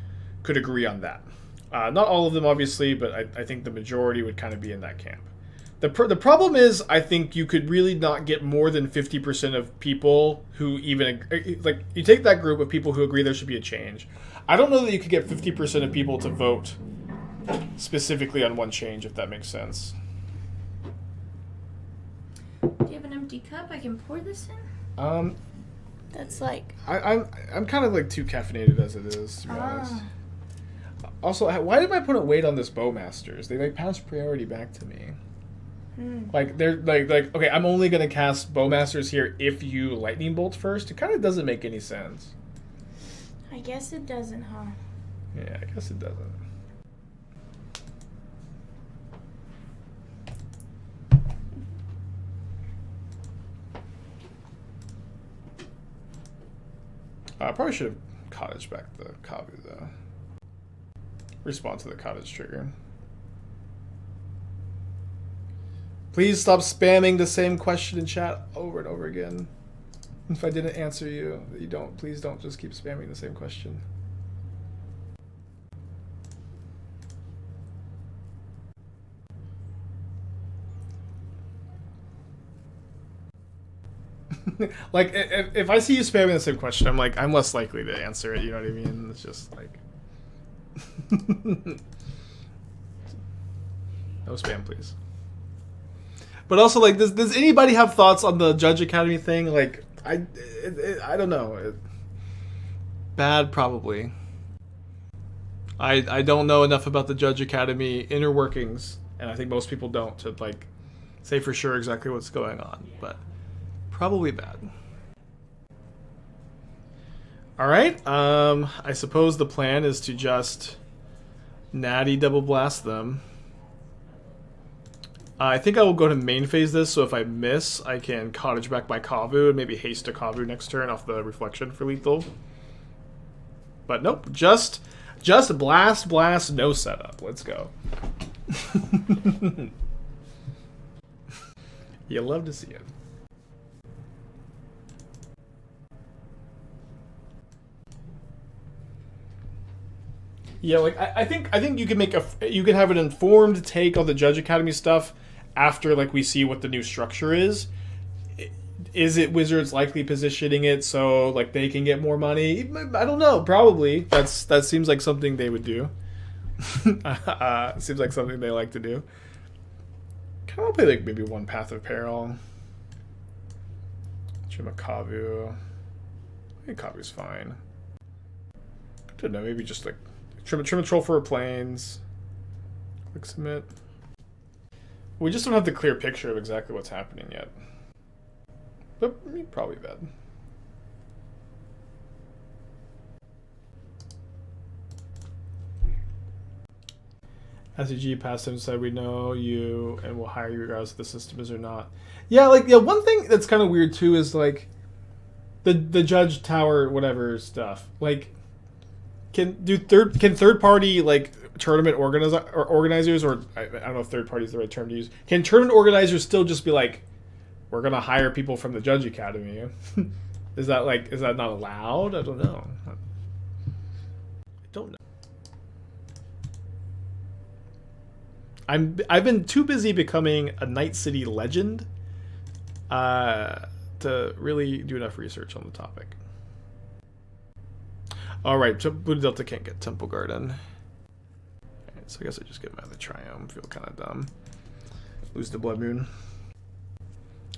could agree on that. Not all of them, obviously, but I think the majority would kind of be in that camp. The problem is, I think you could really not get more than 50% of people who even, like, you take that group of people who agree there should be a change. I don't know that you could get 50% of people to vote specifically on one change, if that makes sense. Do you have an empty cup I can pour this in? That's like... I'm kind of like too caffeinated as it is, to be honest. Also, why did my opponent wait on this Bowmasters? They like passed priority back to me. Like they're like okay, I'm only gonna cast Bowmasters here if you Lightning Bolt first. It kind of doesn't make any sense. I guess it doesn't, huh? Yeah, I guess it doesn't. I probably should have Cottage back the Kavu though. Respond to the Cottage trigger. Please stop spamming the same question in chat over and over again. If I didn't answer you, please don't just keep spamming the same question. Like, if I see you spamming the same question, I'm less likely to answer it, you know what I mean? It's just like... No spam, please. But also, like, does anybody have thoughts on the Judge Academy thing? Like, I don't know. Bad, probably. I don't know enough about the Judge Academy inner workings, and I think most people don't, to, like, say for sure exactly what's going on. But probably bad. Alright, I suppose the plan is to just natty double blast them. I think I will go to main phase this, so if I miss, I can Cottage back my Kavu and maybe haste a Kavu next turn off the reflection for lethal. But nope, just blast, no setup. Let's go. You love to see it. Yeah, like I think you can have an informed take on the Judge Academy stuff after like we see what the new structure is. Is it Wizards likely positioning it so like they can get more money? I don't know. Probably that seems like something they would do. Seems like something they like to do. Kind of want to play like maybe one Path of Peril. Trim a Kavu. I think Kavu's fine. I don't know. Maybe just like. Trim a Troll for a Plains. Click submit. We just don't have the clear picture of exactly what's happening yet. But probably bad. SEG passed him said we know you and we'll hire you regardless if the system is or not. Yeah, like one thing that's kind of weird too is like the Judge Tower whatever stuff. Like Can third party like tournament organizers or I don't know if third party is the right term to use. Can tournament organizers still just be like, we're gonna hire people from the Judge Academy? Is that not allowed? I don't know. I don't know. I've been too busy becoming a Night City legend to really do enough research on the topic. Alright, Polluted Delta can't get Temple Garden. Alright, so I guess I just get Indatha Triome. Feel kind of dumb. Lose the Blood Moon.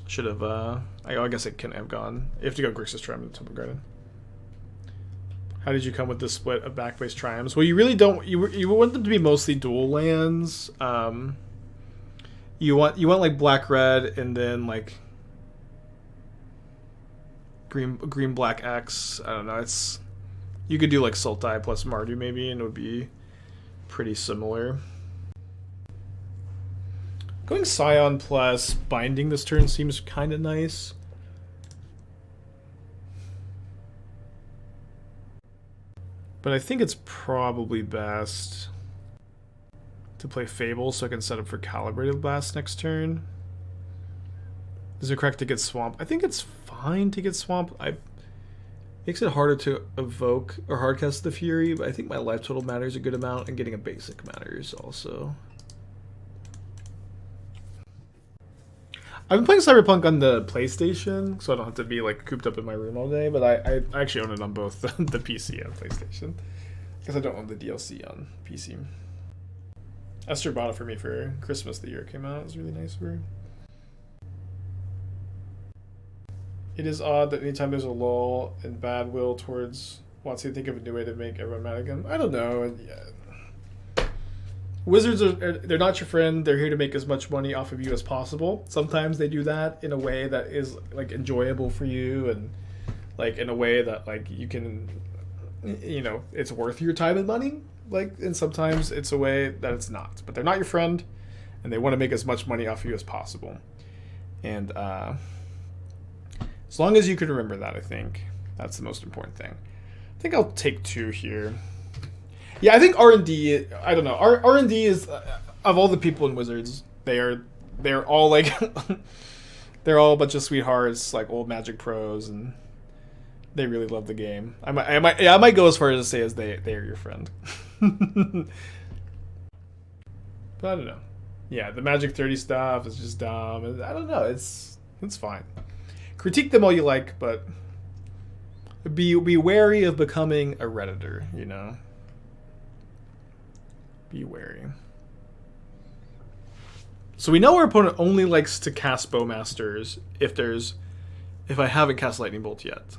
Should have, I guess it couldn't have gone. You have to go Grixis Triumph and Temple Garden. How did you come with this split of back-based Triumphs? Well, you really don't, you want them to be mostly dual lands. You want like black-red and then like green-black X. I don't know, it's... You could do like Sultai plus Mardu maybe, and it would be pretty similar. Going Scion plus Binding this turn seems kind of nice. But I think it's probably best to play Fable so I can set up for Calibrated Blast next turn. Is it correct to get Swamp? I think it's fine to get Swamp. Makes it harder to evoke or hardcast the Fury, but I think my life total matters a good amount, and getting a basic matters also. I've been playing Cyberpunk on the PlayStation, so I don't have to be like cooped up in my room all day, but I actually own it on both the PC and PlayStation. Because I don't own the DLC on PC. Esther bought it for me for Christmas the year it came out. It was really nice of her. It is odd that anytime there's a lull and bad will towards Watsy, think of a new way to make everyone mad again. I don't know. Wizards they're not your friend. They're here to make as much money off of you as possible. Sometimes they do that in a way that is like enjoyable for you and like in a way that like you can, you know, it's worth your time and money. Like, and sometimes it's a way that it's not. But they're not your friend, and they want to make as much money off of you as possible. And as long as you can remember that, I think that's the most important thing. I think I'll take 2 here. Yeah, I think R&D. I don't know. R&D is of all the people in Wizards, they're all like they're all a bunch of sweethearts, like old Magic pros, and they really love the game. I might go as far as to say as they are your friend. But I don't know. Yeah, the Magic 30 stuff is just dumb. I don't know. It's fine. Critique them all you like, but be wary of becoming a Redditor, you know? Be wary. So we know our opponent only likes to cast Bowmasters if I haven't cast Lightning Bolt yet.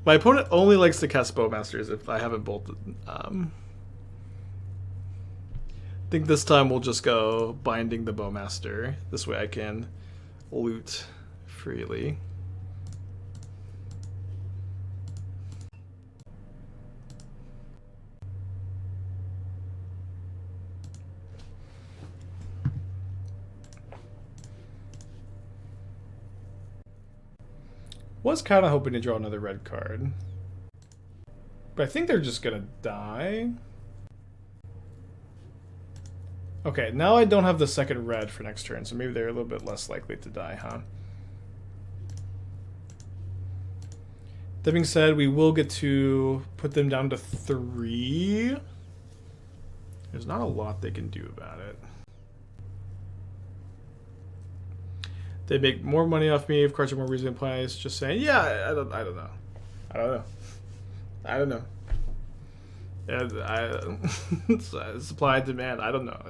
My opponent only likes to cast Bowmasters if I haven't bolted. I think this time we'll just go Binding the Bowmaster. This way I can loot freely. Was kind of hoping to draw another red card. But I think they're just going to die. Okay, now I don't have the second red for next turn, so maybe they're a little bit less likely to die, huh? That being said, we will get to put them down to 3. There's not a lot they can do about it. They make more money off me if cards are more reasonably priced. Just saying, yeah, I don't know. Yeah, supply and demand. I don't know.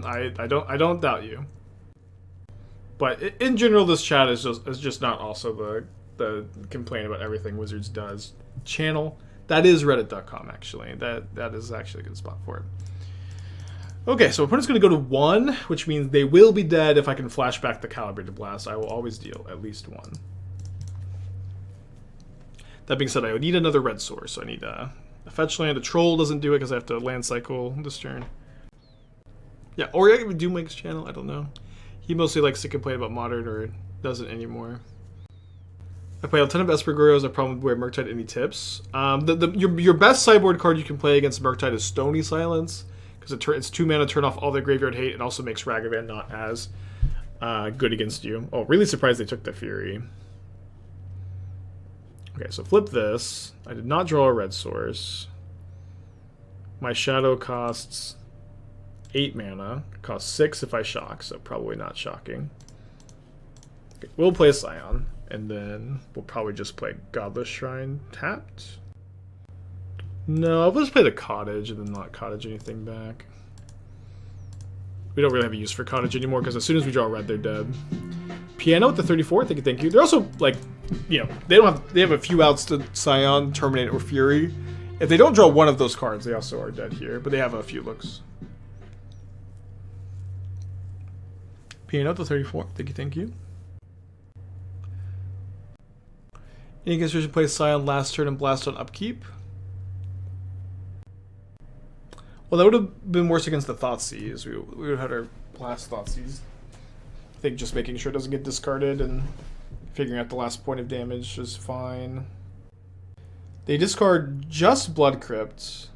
I don't doubt you. But in general, this chat is just not also the complain about everything Wizards does channel. That is reddit.com actually. That is actually a good spot for it. Okay, so opponent's going to go to 1, which means they will be dead if I can flash back the Calibrated Blast. I will always deal at least 1. That being said, I would need another red source. So I need a fetch land. A troll doesn't do it because I have to land cycle this turn. Yeah, or I could do Mike's channel. I don't know. He mostly likes to complain about Modern or doesn't anymore. I play a ton of Esper Gurus. I probably wear Murktide. Any tips? Your best sideboard card you can play against Murktide is Stony Silence. Because it's 2 mana, turn off all their graveyard hate. It also makes Ragavan not as good against you. Oh, really surprised they took the Fury. Okay, so flip this. I did not draw a red source. My Shadow costs 8 mana. It costs 6 if I shock, so probably not shocking. Okay, we'll play Scion, and then we'll probably just play Godless Shrine tapped. No, I'll just play the Cottage and then not Cottage anything back. We don't really have a use for Cottage anymore because as soon as we draw red, they're dead. Piano with the 34, thank you. They're also like, you know, they have a few outs to Scion, Terminate, or Fury. If they don't draw one of those cards, they also are dead here, but they have a few looks. Piano with the 34, thank you. Any consideration play Scion last turn and blast on upkeep? Well, that would have been worse against the Thoughtseize. We would have had our blast Thoughtseize. I think just making sure it doesn't get discarded and figuring out the last point of damage is fine. They discard just Blood Crypt.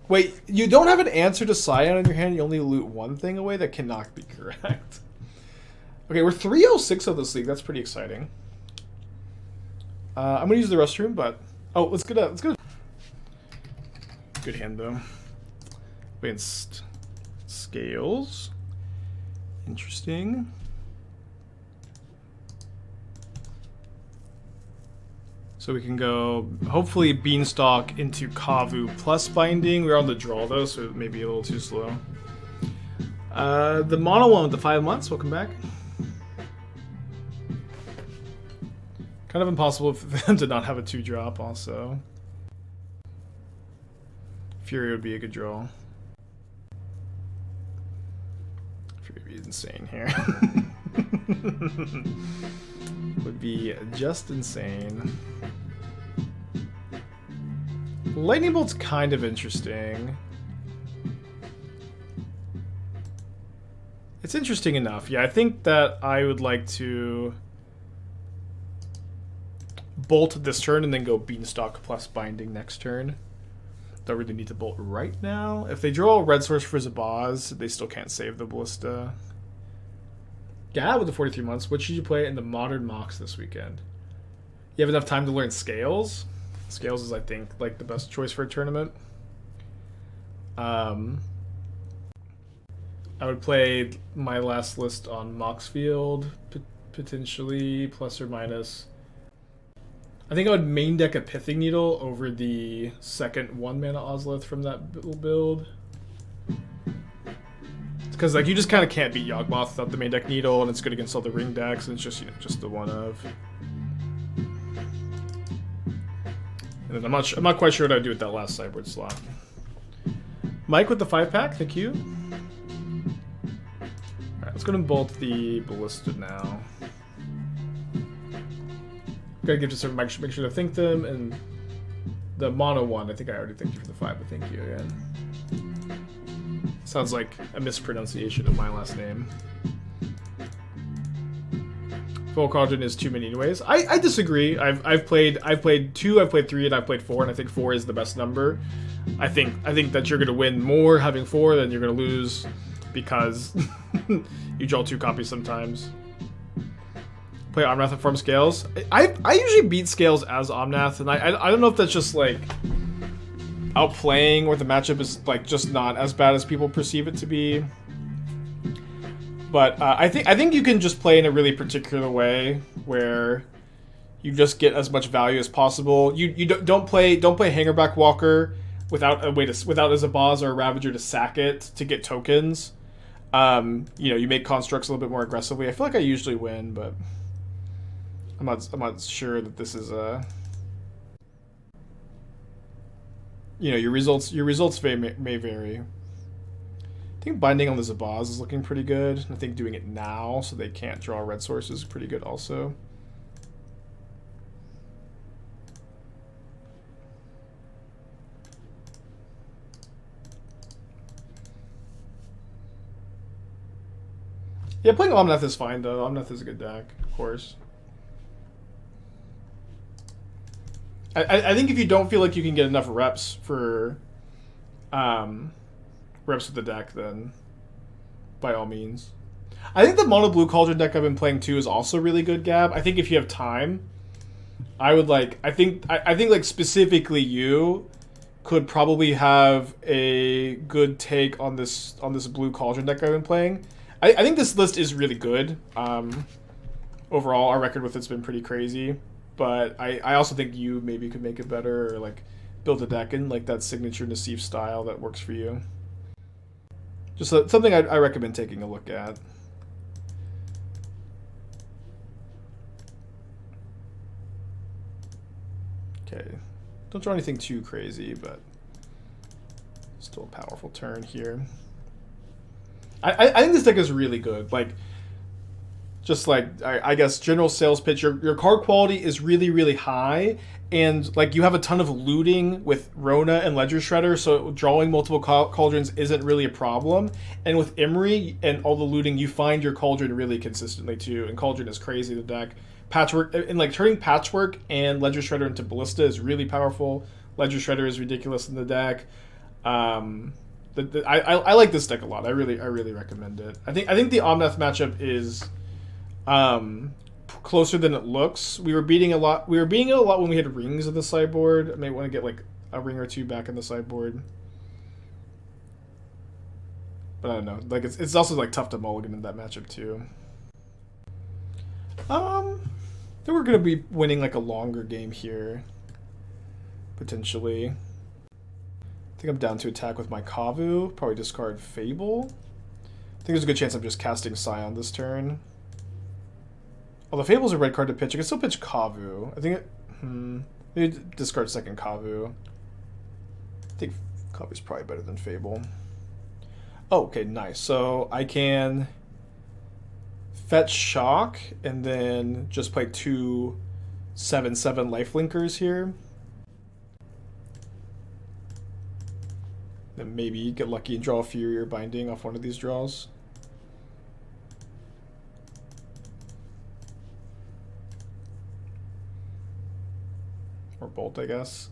Wait, you don't have an answer to Scion in your hand? You only loot one thing away? That cannot be correct. Okay, we're 306 of this league. That's pretty exciting. I'm going to use the restroom, but... Oh, let's get a... Good hand, though. Against Scales. Interesting. So we can go, hopefully, Beanstalk into Kavu plus Binding. We're on the draw, though, so it may be a little too slow. The mono one with the 5 months, welcome back. Kind of impossible for them to not have a 2-drop, also. Fury would be a good draw. Fury would be insane here. Would be just insane. Lightning Bolt's kind of interesting. It's interesting enough. Yeah, I think that I would like to bolt this turn and then go Beanstalk plus Binding next turn. Don't really need to bolt right now. If they draw a red source for Zabaz, they still can't save the Ballista. Yeah, with the 43 months, what should you play in the Modern Mox this weekend? You have enough time to learn Scales? Scales is, I think, like the best choice for a tournament. I would play my last list on Moxfield, potentially, plus or minus. I think I would main deck a Pithing Needle over the second 1-mana Ozlith from that build. Because like you just kind of can't beat Yawgmoth without the main deck Needle, and it's good against all the ring decks, and it's just, you know, just the one of. And then I'm not quite sure what I'd do with that last sideboard slot. Mike with the 5-pack, thank you. Alright, let's go and bolt the Ballista now. Gotta give to certain make sure to think them, and the mono one, I think I already thanked you for the 5, but thank you again. Sounds like a mispronunciation of my last name. Full Cauldron is too many anyways. I disagree. I've played 2, I've played 3, and I've played 4, and I think 4 is the best number. I think that you're gonna win more having 4 than you're gonna lose because you draw 2 copies sometimes. Play Omnath and farm Scales. I usually beat Scales as Omnath, and I don't know if that's just like outplaying or the matchup is like just not as bad as people perceive it to be. But I think you can just play in a really particular way where you just get as much value as possible. You don't play Hangerback Walker without a way to without as a Zabaz or a Ravager to sack it to get tokens. You know, you make constructs a little bit more aggressively. I feel like I usually win, but I'm not sure that this is a. You know, your results may vary. I think binding on the Zabaz is looking pretty good. I think doing it now so they can't draw red sources is pretty good also. Yeah, playing Omnath is fine though. Omnath is a good deck, of course. I think if you don't feel like you can get enough reps for reps with the deck, then by all means. I think the mono blue Cauldron deck I've been playing too is also really good, Gab. I think if you have time, I would like I think like specifically you could probably have a good take on this blue Cauldron deck I've been playing. I think this list is really good. Overall, our record with it's been pretty crazy. But I also think you maybe could make it better or like build a deck in like that signature Nassif style that works for you. Just something I recommend taking a look at. Okay, don't draw anything too crazy, but still a powerful turn here. I think this deck is really good. Like, just like I guess general sales pitch, your card quality is really, really high, and like you have a ton of looting with Rona and Ledger Shredder, so drawing multiple cauldrons isn't really a problem. And with Emery and all the looting, you find your cauldron really consistently too. And cauldron is crazy, the deck. Patchwork and like turning Patchwork and Ledger Shredder into Ballista is really powerful. Ledger Shredder is ridiculous in the deck. I like this deck a lot. I really recommend it. I think the Omnath matchup is closer than it looks. We were beating it a lot when we had rings in the sideboard. I may want to get like a ring or two back in the sideboard. But I don't know. Like it's also like tough to mulligan in that matchup too. Then we're going to be winning like a longer game here. Potentially. I think I'm down to attack with my Kavu. Probably discard Fable. I think there's a good chance I'm just casting Scion this turn. Although Fable's a red card to pitch, I can still pitch Kavu. I think it... Maybe discard second Kavu. I think Kavu's probably better than Fable. Oh, okay, nice. So I can fetch Shock and then just play 2 7/7 lifelinkers here. Then maybe get lucky and draw a Fury or Binding off one of these draws. Or Bolt, I guess.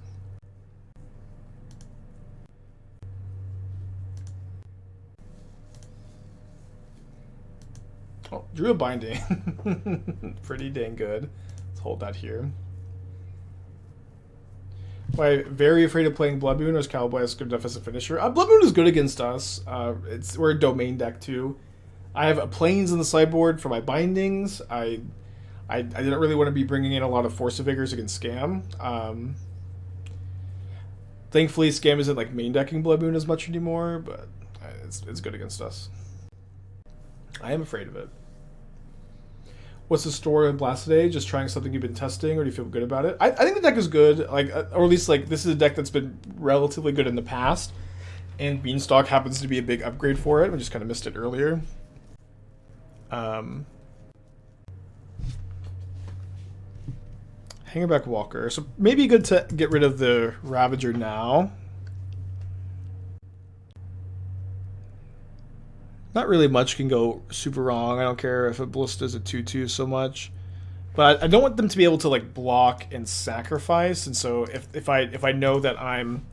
Oh, drew a Binding. Pretty dang good. Let's hold that here. I'm very afraid of playing Blood Moon, or is Cowboys good enough as a finisher? Blood Moon is good against us. We're a domain deck too. I have planes in the sideboard for my bindings. I didn't really want to be bringing in a lot of Force of Vigors against Scam. Thankfully, Scam isn't like main decking Blood Moon as much anymore, but it's good against us. I am afraid of it. What's the story of Blast today? Just trying something you've been testing, or do you feel good about it? I think the deck is good, like, or at least like this is a deck that's been relatively good in the past, and Beanstalk happens to be a big upgrade for it. We just kind of missed it earlier. Hangerback Walker. So maybe good to get rid of the Ravager now. Not really much can go super wrong. I don't care if a Ballista is a 2/2 so much. But I don't want them to be able to like block and sacrifice. And so if I know that I'm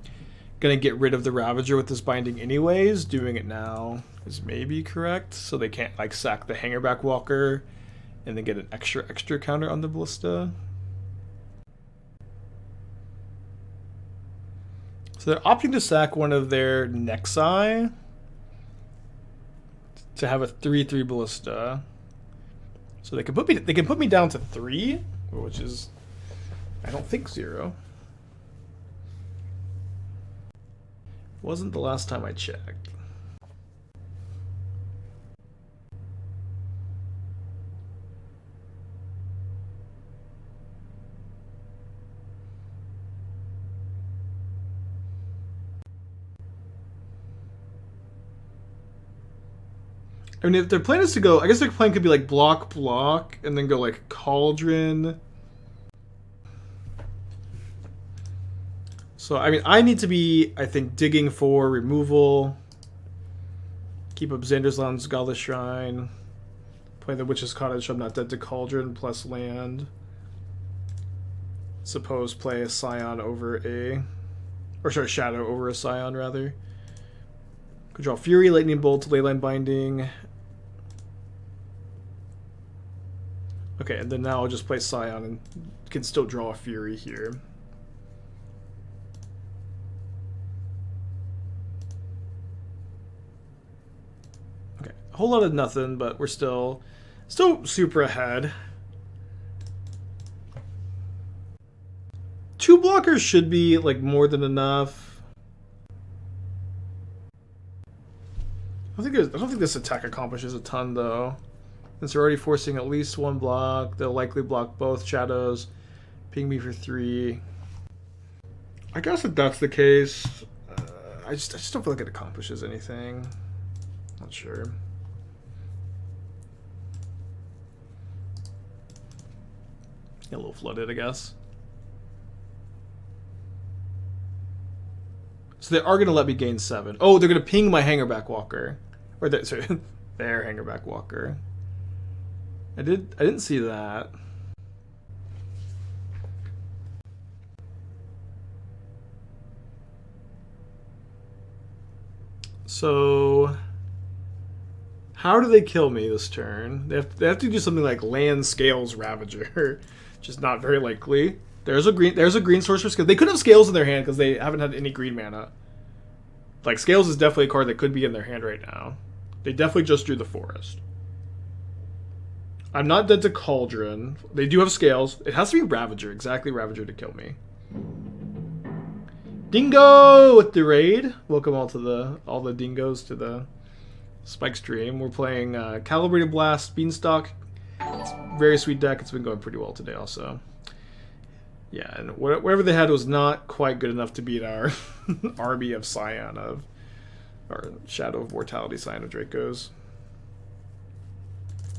gonna get rid of the Ravager with this binding anyways, doing it now is maybe correct. So they can't like sack the Hangerback Walker and then get an extra counter on the Ballista. So they're opting to sack one of their Nexi to have a 3/3 Ballista. So they can put me down to 3, which is, I don't think, 0. Wasn't the last time I checked. I mean, if their plan is to go, I guess their plan could be like block, and then go like Cauldron. So, I mean, I need to be, I think, digging for removal. Keep up Xander's Lounge, Godless Shrine. Play the Witch's Cottage, so I'm not dead to Cauldron, plus land. Suppose play a Scion over a... Or sorry, Shadow over a Scion, rather. Could draw Fury, Lightning Bolt, Leyline Binding. Okay, and then now I'll just play Scion and can still draw a Fury here. Okay, a whole lot of nothing, but we're still super ahead. 2 blockers should be like more than enough. I don't think this attack accomplishes a ton though. Since they're already forcing at least 1 block, they'll likely block both shadows, ping me for 3. I guess if that's the case, I just don't feel like it accomplishes anything. Not sure. Get a little flooded, I guess. So they are going to let me gain 7. Oh, they're going to ping my Hangerback Walker. Or sorry, their Hangerback Walker. I didn't see that. So how do they kill me this turn? They have to do something like Land Scales Ravager, which is not very likely. There's a green source for Scales. They could have Scales in their hand because they haven't had any green mana. Like, Scales is definitely a card that could be in their hand right now. They definitely just drew the Forest. I'm not dead to Cauldron. They do have scales. It has to be Ravager. Exactly Ravager to kill me. Dingo with the raid. Welcome all the dingoes to the Spike stream. We're playing Calibrated Blast, Beanstalk. It's a very sweet deck. It's been going pretty well today also. Yeah, and whatever they had was not quite good enough to beat our army of Scion of, or Shadow of Mortality Scion of Dracos.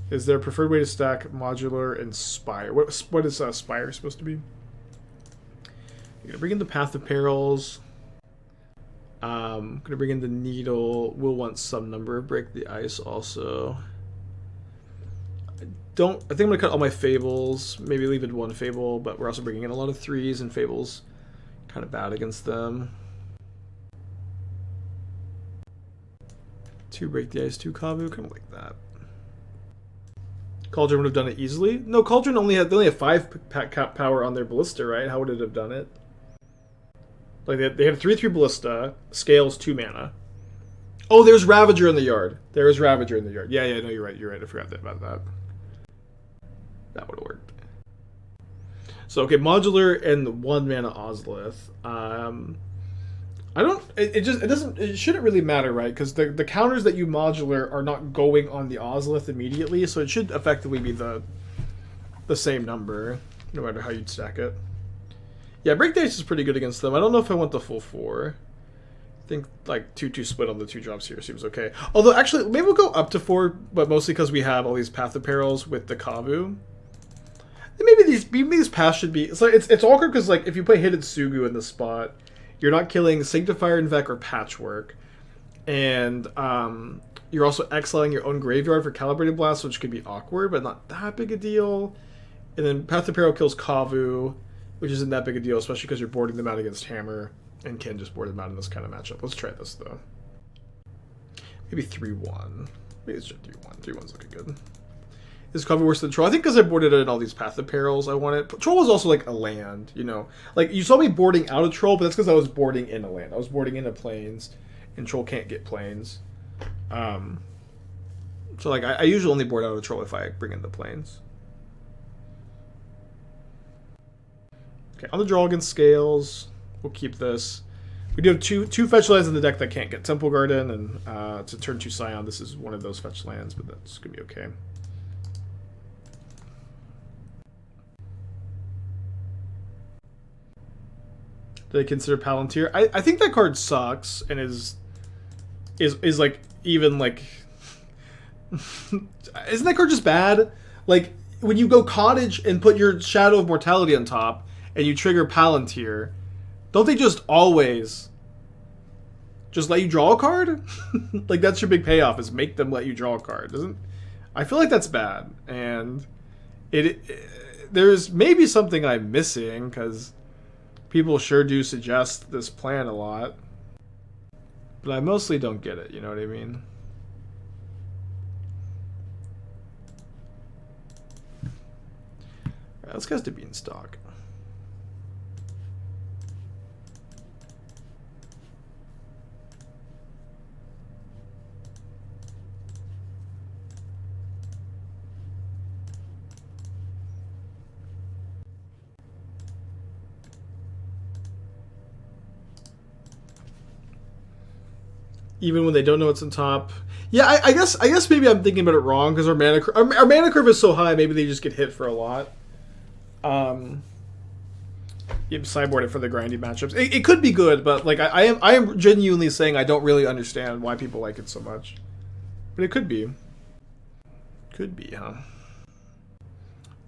Is there a preferred way to stack Modular and Spire? What is Spire supposed to be? You're gonna bring in the Path of Perils. Gonna bring in the Needle. We'll want some number of Break the Ice also. I think I'm gonna cut all my Fables. Maybe leave it one Fable, but we're also bringing in a lot of 3s, and Fables kind of bad against them. 2 Break the Ice, 2 Kavu, kind of like that. Cauldron would have done it easily. No, Cauldron they only have 5 power on their Ballista, right? How would it have done it? Like they had 3/3 Ballista, Scales 2 mana. Oh, there's Ravager in the yard. There is Ravager in the yard. Yeah, no, you're right. You're right. I forgot about that. That would have worked. So okay, Modular and 1 mana Ozlith. It shouldn't really matter, right? Because the counters that you modular are not going on the Ozlith immediately, so it should effectively be the same number, no matter how you'd stack it. Yeah, Break the Ice is pretty good against them. I don't know if I want the full 4. I think like 2/2 split on the 2 drops here seems okay. Although actually, maybe we'll go up to 4, but mostly because we have all these Path of Perils with the Kavu. Maybe these paths should be. It's awkward because like if you play Hidetsugu in this spot, you're not killing Sanctifier, Invec, or Patchwork. And you're also exiling your own graveyard for Calibrated Blast, which could be awkward, but not that big a deal. And then Path of Peril kills Kavu, which isn't that big a deal, especially because you're boarding them out against Hammer, and can just board them out in this kind of matchup. Let's try this, though. Maybe 3-1. Maybe it's just 3-1. 3-1's looking good. Is Kavu worse than Troll? I think because I boarded it in all these Path of Perils, I want it. Troll was also like a land, you know. Like, you saw me boarding out of Troll, but that's because I was boarding in a land. I was boarding into Plains, and Troll can't get Plains. So, like, I usually only board out of Troll if I bring in the Plains. Okay, on the draw against Scales, we'll keep this. We do have two fetch lands in the deck that can't get Temple Garden, and to turn 2 Scion, this is one of those fetch lands, but that's going to be okay. Do they consider Palantir? I think that card sucks and is like even like isn't that card just bad? Like when you go Cottage and put your Shadow of Mortality on top and you trigger Palantir, don't they just always just let you draw a card? Like that's your big payoff, is make them let you draw a card. I feel like that's bad, and there's maybe something I'm missing because people sure do suggest this plan a lot, but I mostly don't get it, you know what I mean? Alright, let's cast a Beanstalk. Even when they don't know what's on top. Yeah, I guess maybe I'm thinking about it wrong because our mana curve is so high. Maybe they just get hit for a lot. You sideboard it for the grindy matchups. It could be good, but like I am genuinely saying I don't really understand why people like it so much. But it could be. Could be, huh?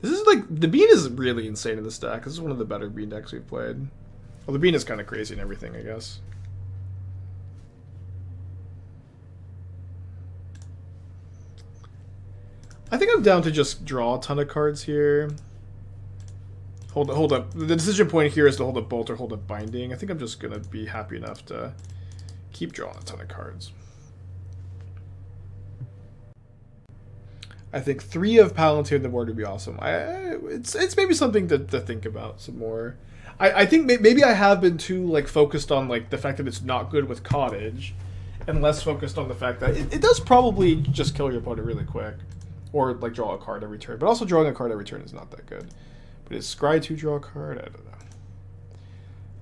This is like the Bean is really insane in this deck. This is one of the better Bean decks we've played. Well, the Bean is kind of crazy and everything, I guess. I think I'm down to just draw a ton of cards here. Hold up. The decision point here is to hold up Bolt or hold up Binding. I think I'm just going to be happy enough to keep drawing a ton of cards. I think 3 of Palantir on the board would be awesome. It's maybe something to think about some more. I think maybe I have been too like focused on like the fact that it's not good with Cottage, and less focused on the fact that it does probably just kill your opponent really quick. Or like draw a card every turn. But also drawing a card every turn is not that good. But is Scry 2 draw a card? I don't know.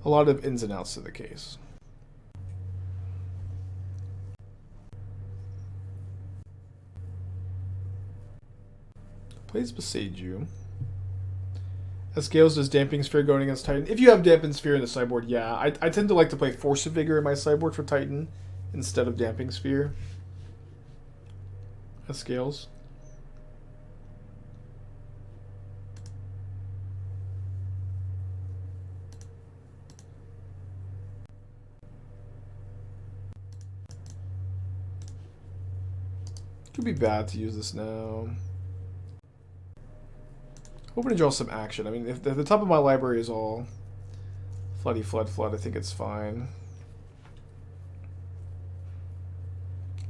A lot of ins and outs to the case. Plays Beseiju. As Scales, does Damping Sphere going against Titan? If you have Damping Sphere in the sideboard, yeah. I tend to like to play Force of Vigor in my sideboard for Titan instead of Damping Sphere. As Scales. Could be bad to use this now. Hoping to draw some action. I mean, if the top of my library is all floody, flood, I think it's fine.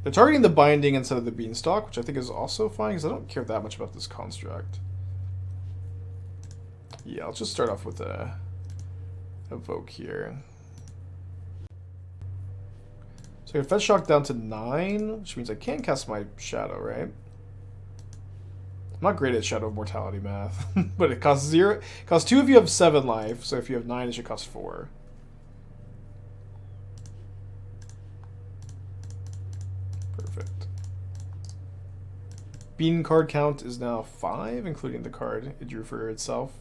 They're targeting the Binding instead of the Beanstalk, which I think is also fine, because I don't care that much about this construct. Yeah, I'll just start off with a Evoke here. So I can Fetch Shock down to 9, which means I can cast my Shadow, right? I'm not great at Shadow of Mortality math, but it costs 0. It costs 2 if you have 7 life, so if you have 9, it should cost 4. Perfect. Bean card count is now 5, including the card it drew for itself.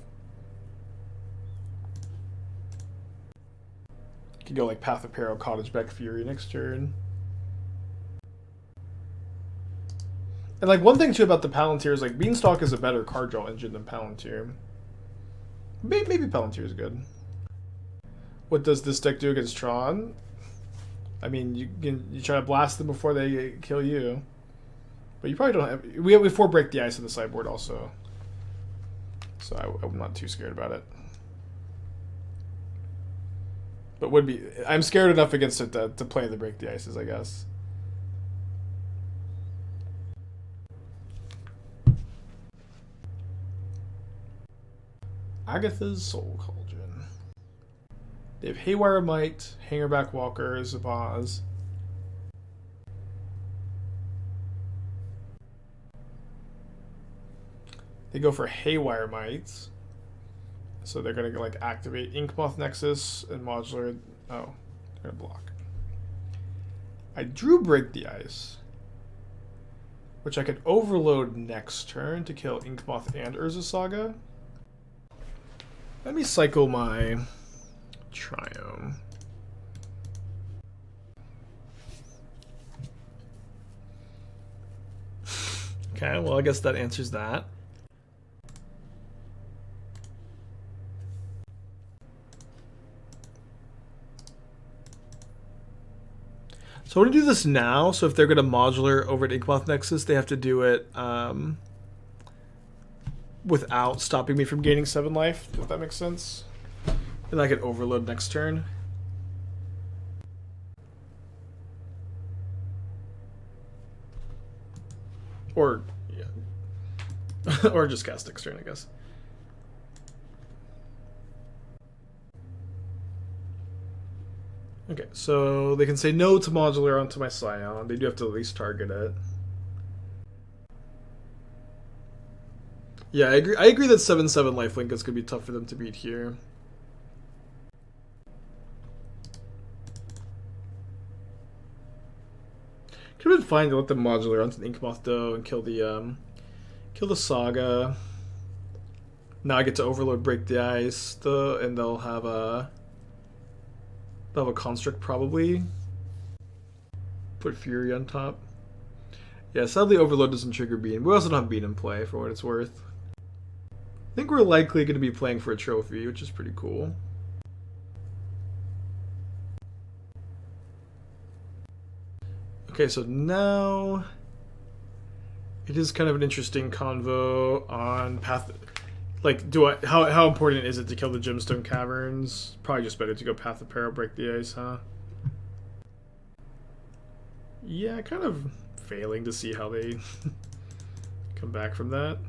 Could go like Path of Peril, Cottage, Beck, Fury next turn. And like one thing too about the Palantir is like Beanstalk is a better card draw engine than Palantir. Maybe Palantir is good. What does this deck do against Tron? I mean, you try to blast them before they kill you, but you probably don't have. We have 4 Break the Ice in the sideboard also, so I'm not too scared about it. But I'm scared enough against it to play the Break the Ices, I guess. Agatha's Soul Cauldron. They have Haywire Might, Hangerback Walker, Zabaz. They go for Haywire Might. So they're going to like activate Inkmoth Nexus and Modular. Oh, they're going to block. I drew Break the Ice, which I could overload next turn to kill Inkmoth and Urza Saga. Let me cycle my Triome. Okay, well I guess that answers that. So I want to do this now, so if they're going to modular over to Inkmoth Nexus, they have to do it without stopping me from gaining 7 life, if that makes sense. And I can overload next turn. Or, yeah. Or just cast next turn, I guess. Okay, so they can say no to modular onto my Scion. They do have to at least target it. Yeah, I agree that 7/7 lifelink is going to be tough for them to beat here. Could have been fine to let them modular onto the Inkmoth though and kill the Saga. Now I get to overload Break the Ice though, and they'll have a Construct probably. Put Fury on top. Yeah, sadly Overload doesn't trigger Bean. We also don't have Bean in play for what it's worth. I think we're likely going to be playing for a trophy, which is pretty cool. Okay, so now it is kind of an interesting convo on Path. Like, how important is it to kill the Gemstone Caverns? Probably just better to go Path of Peril, Break the Ice, huh? Yeah, kind of failing to see how they come back from that.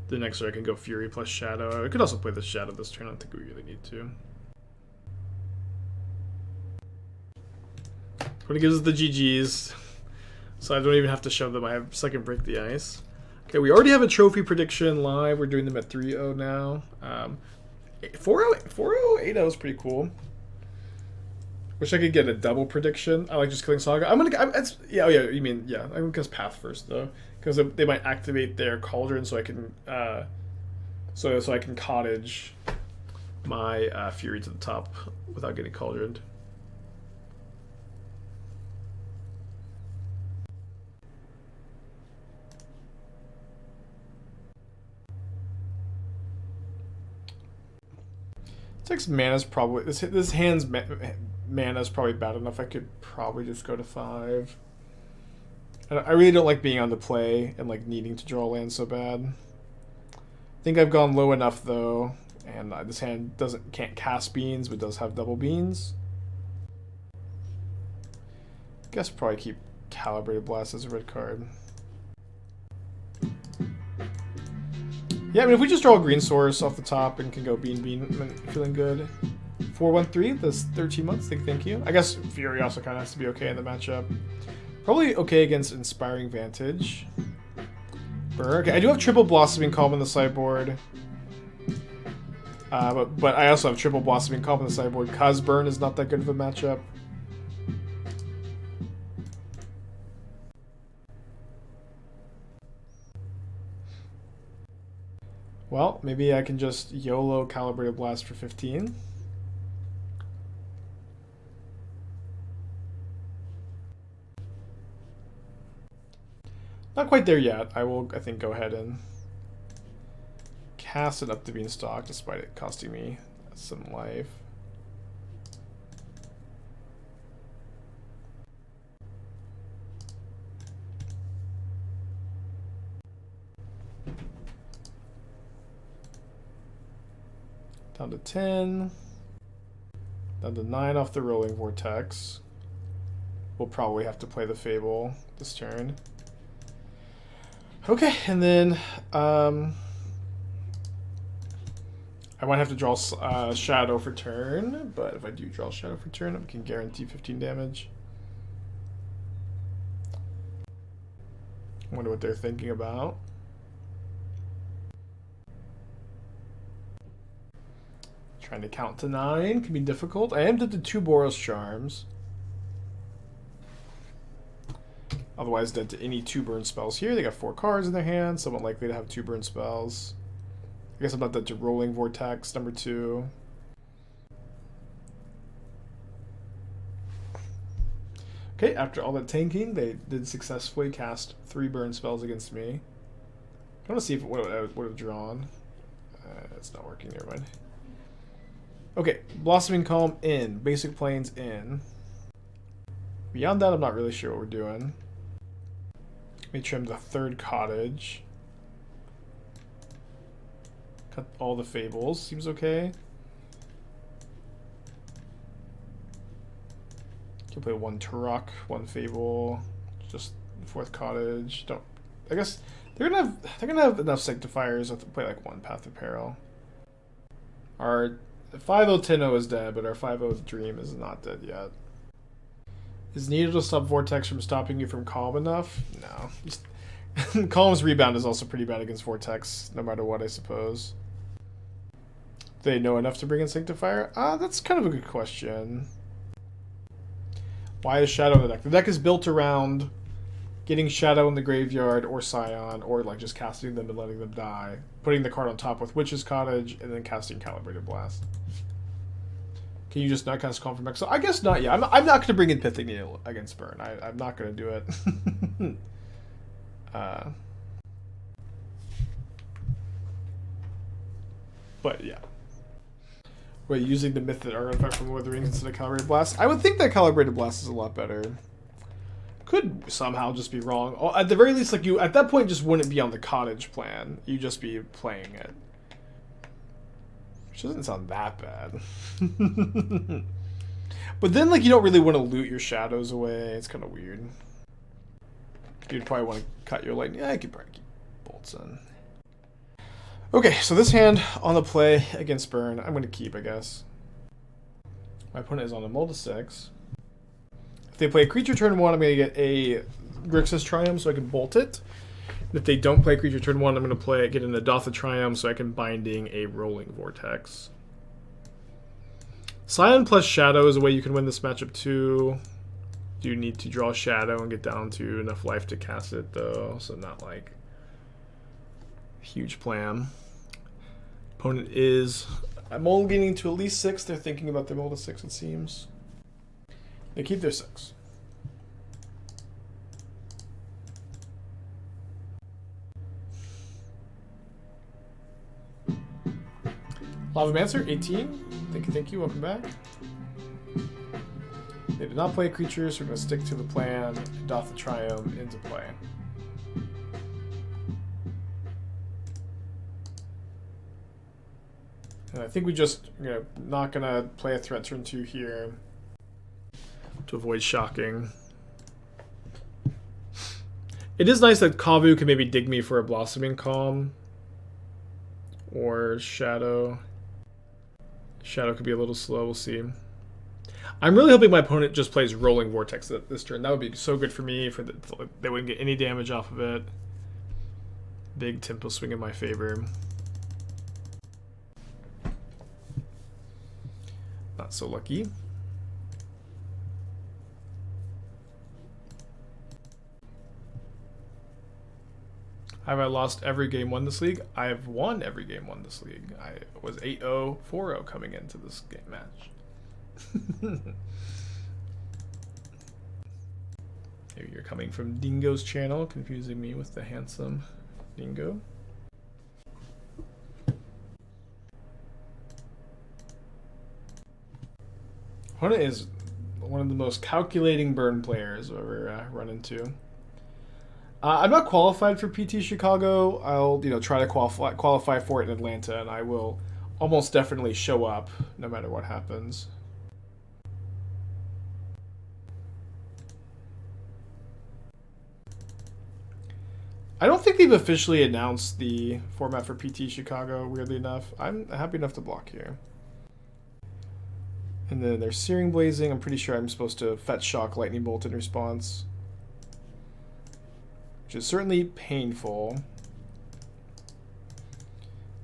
The next turn I can go Fury plus Shadow. I could also play the Shadow this turn. I don't think we really need to. But it gives us the GGs. So I don't even have to show them I have second Break the Ice. Okay, we already have a trophy prediction live. We're doing them at 3-0 now. 4-0, 8-0 is pretty cool. Wish I could get a double prediction. I like just killing Saga. I'm you mean, yeah. I'm gonna guess Path first, though. Because they might activate their Cauldron so I can, so I can Cottage my Fury to the top without getting Cauldroned. Six mana's probably this hand's mana's probably bad enough. I could probably just go to 5. I really don't like being on the play and like needing to draw land so bad. I think I've gone low enough though, and this hand can't cast beans, but does have double beans. Guess probably keep Calibrated Blast as a red card. Yeah, I mean, if we just draw a green source off the top and can go bean, I'm feeling good. 4-1-3, that's 13 months, thank you. I guess Fury also kind of has to be okay in the matchup. Probably okay against Inspiring Vantage. Burr. Okay, I do have triple Blossoming Calm on the sideboard. But I also have triple Blossoming Calm on the sideboard. Cause Burn is not that good of a matchup. Well, maybe I can just YOLO Calibrated Blast for 15. Not quite there yet. I will, I think, go ahead and cast it Up the Beanstalk, despite it costing me some life. Down to 10. Down to 9 off the Rolling Vortex. We'll probably have to play the Fable this turn. Okay, and then I might have to draw Shadow for turn, but if I do draw Shadow for turn, I can guarantee 15 damage. I wonder what they're thinking about. Trying to count to 9 can be difficult. I am dead to 2 Boros Charms. Otherwise dead to any 2 burn spells here. They got 4 cards in their hand, somewhat likely to have 2 burn spells. I guess I'm not dead to Rolling Vortex, number 2. Okay, after all that tanking, they did successfully cast 3 burn spells against me. I want to see if what I would have drawn. It's not working, never mind. Okay, Blossoming Calm in, Basic Plains in. Beyond that, I'm not really sure what we're doing. Let me trim the 3rd Cottage. Cut all the Fables, seems okay. Can play 1 Tourach, 1 Fable, just 4th Cottage. Don't. I guess they're gonna have enough Sanctifiers to play like 1 Path of Peril. Our 5-0 10-0 is dead, but our 5-0 Dream is not dead yet. Is needed to stop Vortex from stopping you from Calm enough? No. Calm's rebound is also pretty bad against Vortex, no matter what, I suppose. Do they know enough to bring in Sanctifier? That's kind of a good question. Why is Shadow in the deck? The deck is built around getting Shadow in the graveyard or Scion, or like just casting them and letting them die. Putting the card on top with Witch's Cottage, and then casting Calibrated Blast. Can you just not cast Calm from Exile? I guess not, yeah. I'm not going to bring in Pithing Needle against Burn. I'm not going to do it. But yeah. Wait, using the Mythic Artifact from Lord of the Rings instead of Calibrated Blast? I would think that Calibrated Blast is a lot better. Could somehow just be wrong. At the very least, like you, at that point, just wouldn't be on the Cottage plan. You'd just be playing it. Which doesn't sound that bad. But then, like, you don't really want to loot your shadows away. It's kind of weird. You'd probably want to cut your lightning. Yeah, I could probably keep bolts in. Okay, so this hand on the play against Burn, I'm going to keep, I guess. My opponent is on a mull to 6. If they play a creature turn 1, I'm going to get a Grixis Triome so I can bolt it. And if they don't play creature turn 1, I'm going to get an Indatha Triome so I can binding a Rolling Vortex. Scion plus Shadow is a way you can win this matchup too. Do need to draw Shadow and get down to enough life to cast it though, so not like huge plan. Opponent is... I'm only getting to at least 6. They're thinking about their roll to 6, it seems. They keep their 6. Lavamancer, 18. Thank you, welcome back. They did not play creatures, so we're going to stick to the plan. Indatha Triome into play. And I think we just, not going to play a threat turn 2 here to avoid shocking. It is nice that Kavu can maybe dig me for a Blossoming Calm. Or Shadow. Shadow could be a little slow, we'll see. I'm really hoping my opponent just plays Rolling Vortex this turn. That would be so good for me. They wouldn't get any damage off of it. Big tempo swing in my favor. Not so lucky. Have I lost every game won this league? I have won every game won this league. I was 8-0, 4-0 coming into this game match. Maybe you're coming from Dingo's channel, confusing me with the handsome Dingo. Opponent is one of the most calculating burn players I've ever run into. I'm not qualified for PT Chicago. I'll try to qualify for it in Atlanta, and I will almost definitely show up no matter what happens. I don't think they've officially announced the format for PT Chicago, weirdly enough. I'm happy enough to block here. And then there's Searing Blazing. I'm pretty sure I'm supposed to fetch Shock Lightning Bolt in response. Which is certainly painful.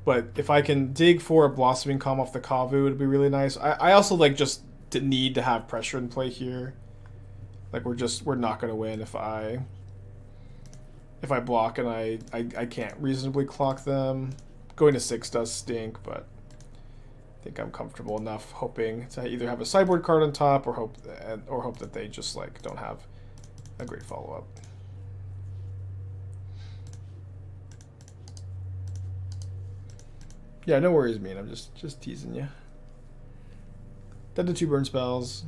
But if I can dig for a Blossoming Calm off the Kavu, it'd be really nice. I also just need to have pressure in play here. Like we're not gonna win if I block and I can't reasonably clock them. Going to 6 does stink, but I think I'm comfortable enough hoping to either have a sideboard card on top or hope that they just don't have a great follow-up. Yeah, no worries, man. I'm just teasing you. Dead to 2 burn spells.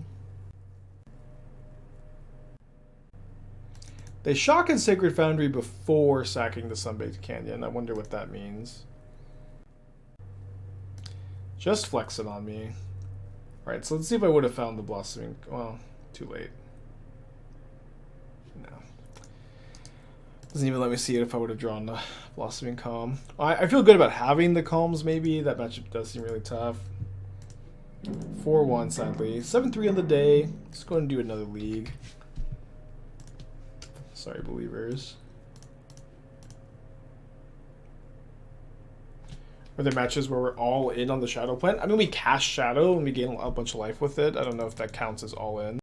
They shock in Sacred Foundry before sacking the Sunbaked Canyon. I wonder what that means. Just flexing on me. Alright, so let's see if I would have found the Blossoming... Well, too late. No. Doesn't even let me see it if I would have drawn the Blossoming Calm. I feel good about having the Calms, maybe. That matchup does seem really tough. 4-1, sadly. 7-3 on the day. Let's go and do another league. Sorry, believers. Are there matches where we're all in on the Shadow plan? I mean, we cast Shadow and we gain a bunch of life with it. I don't know if that counts as all in.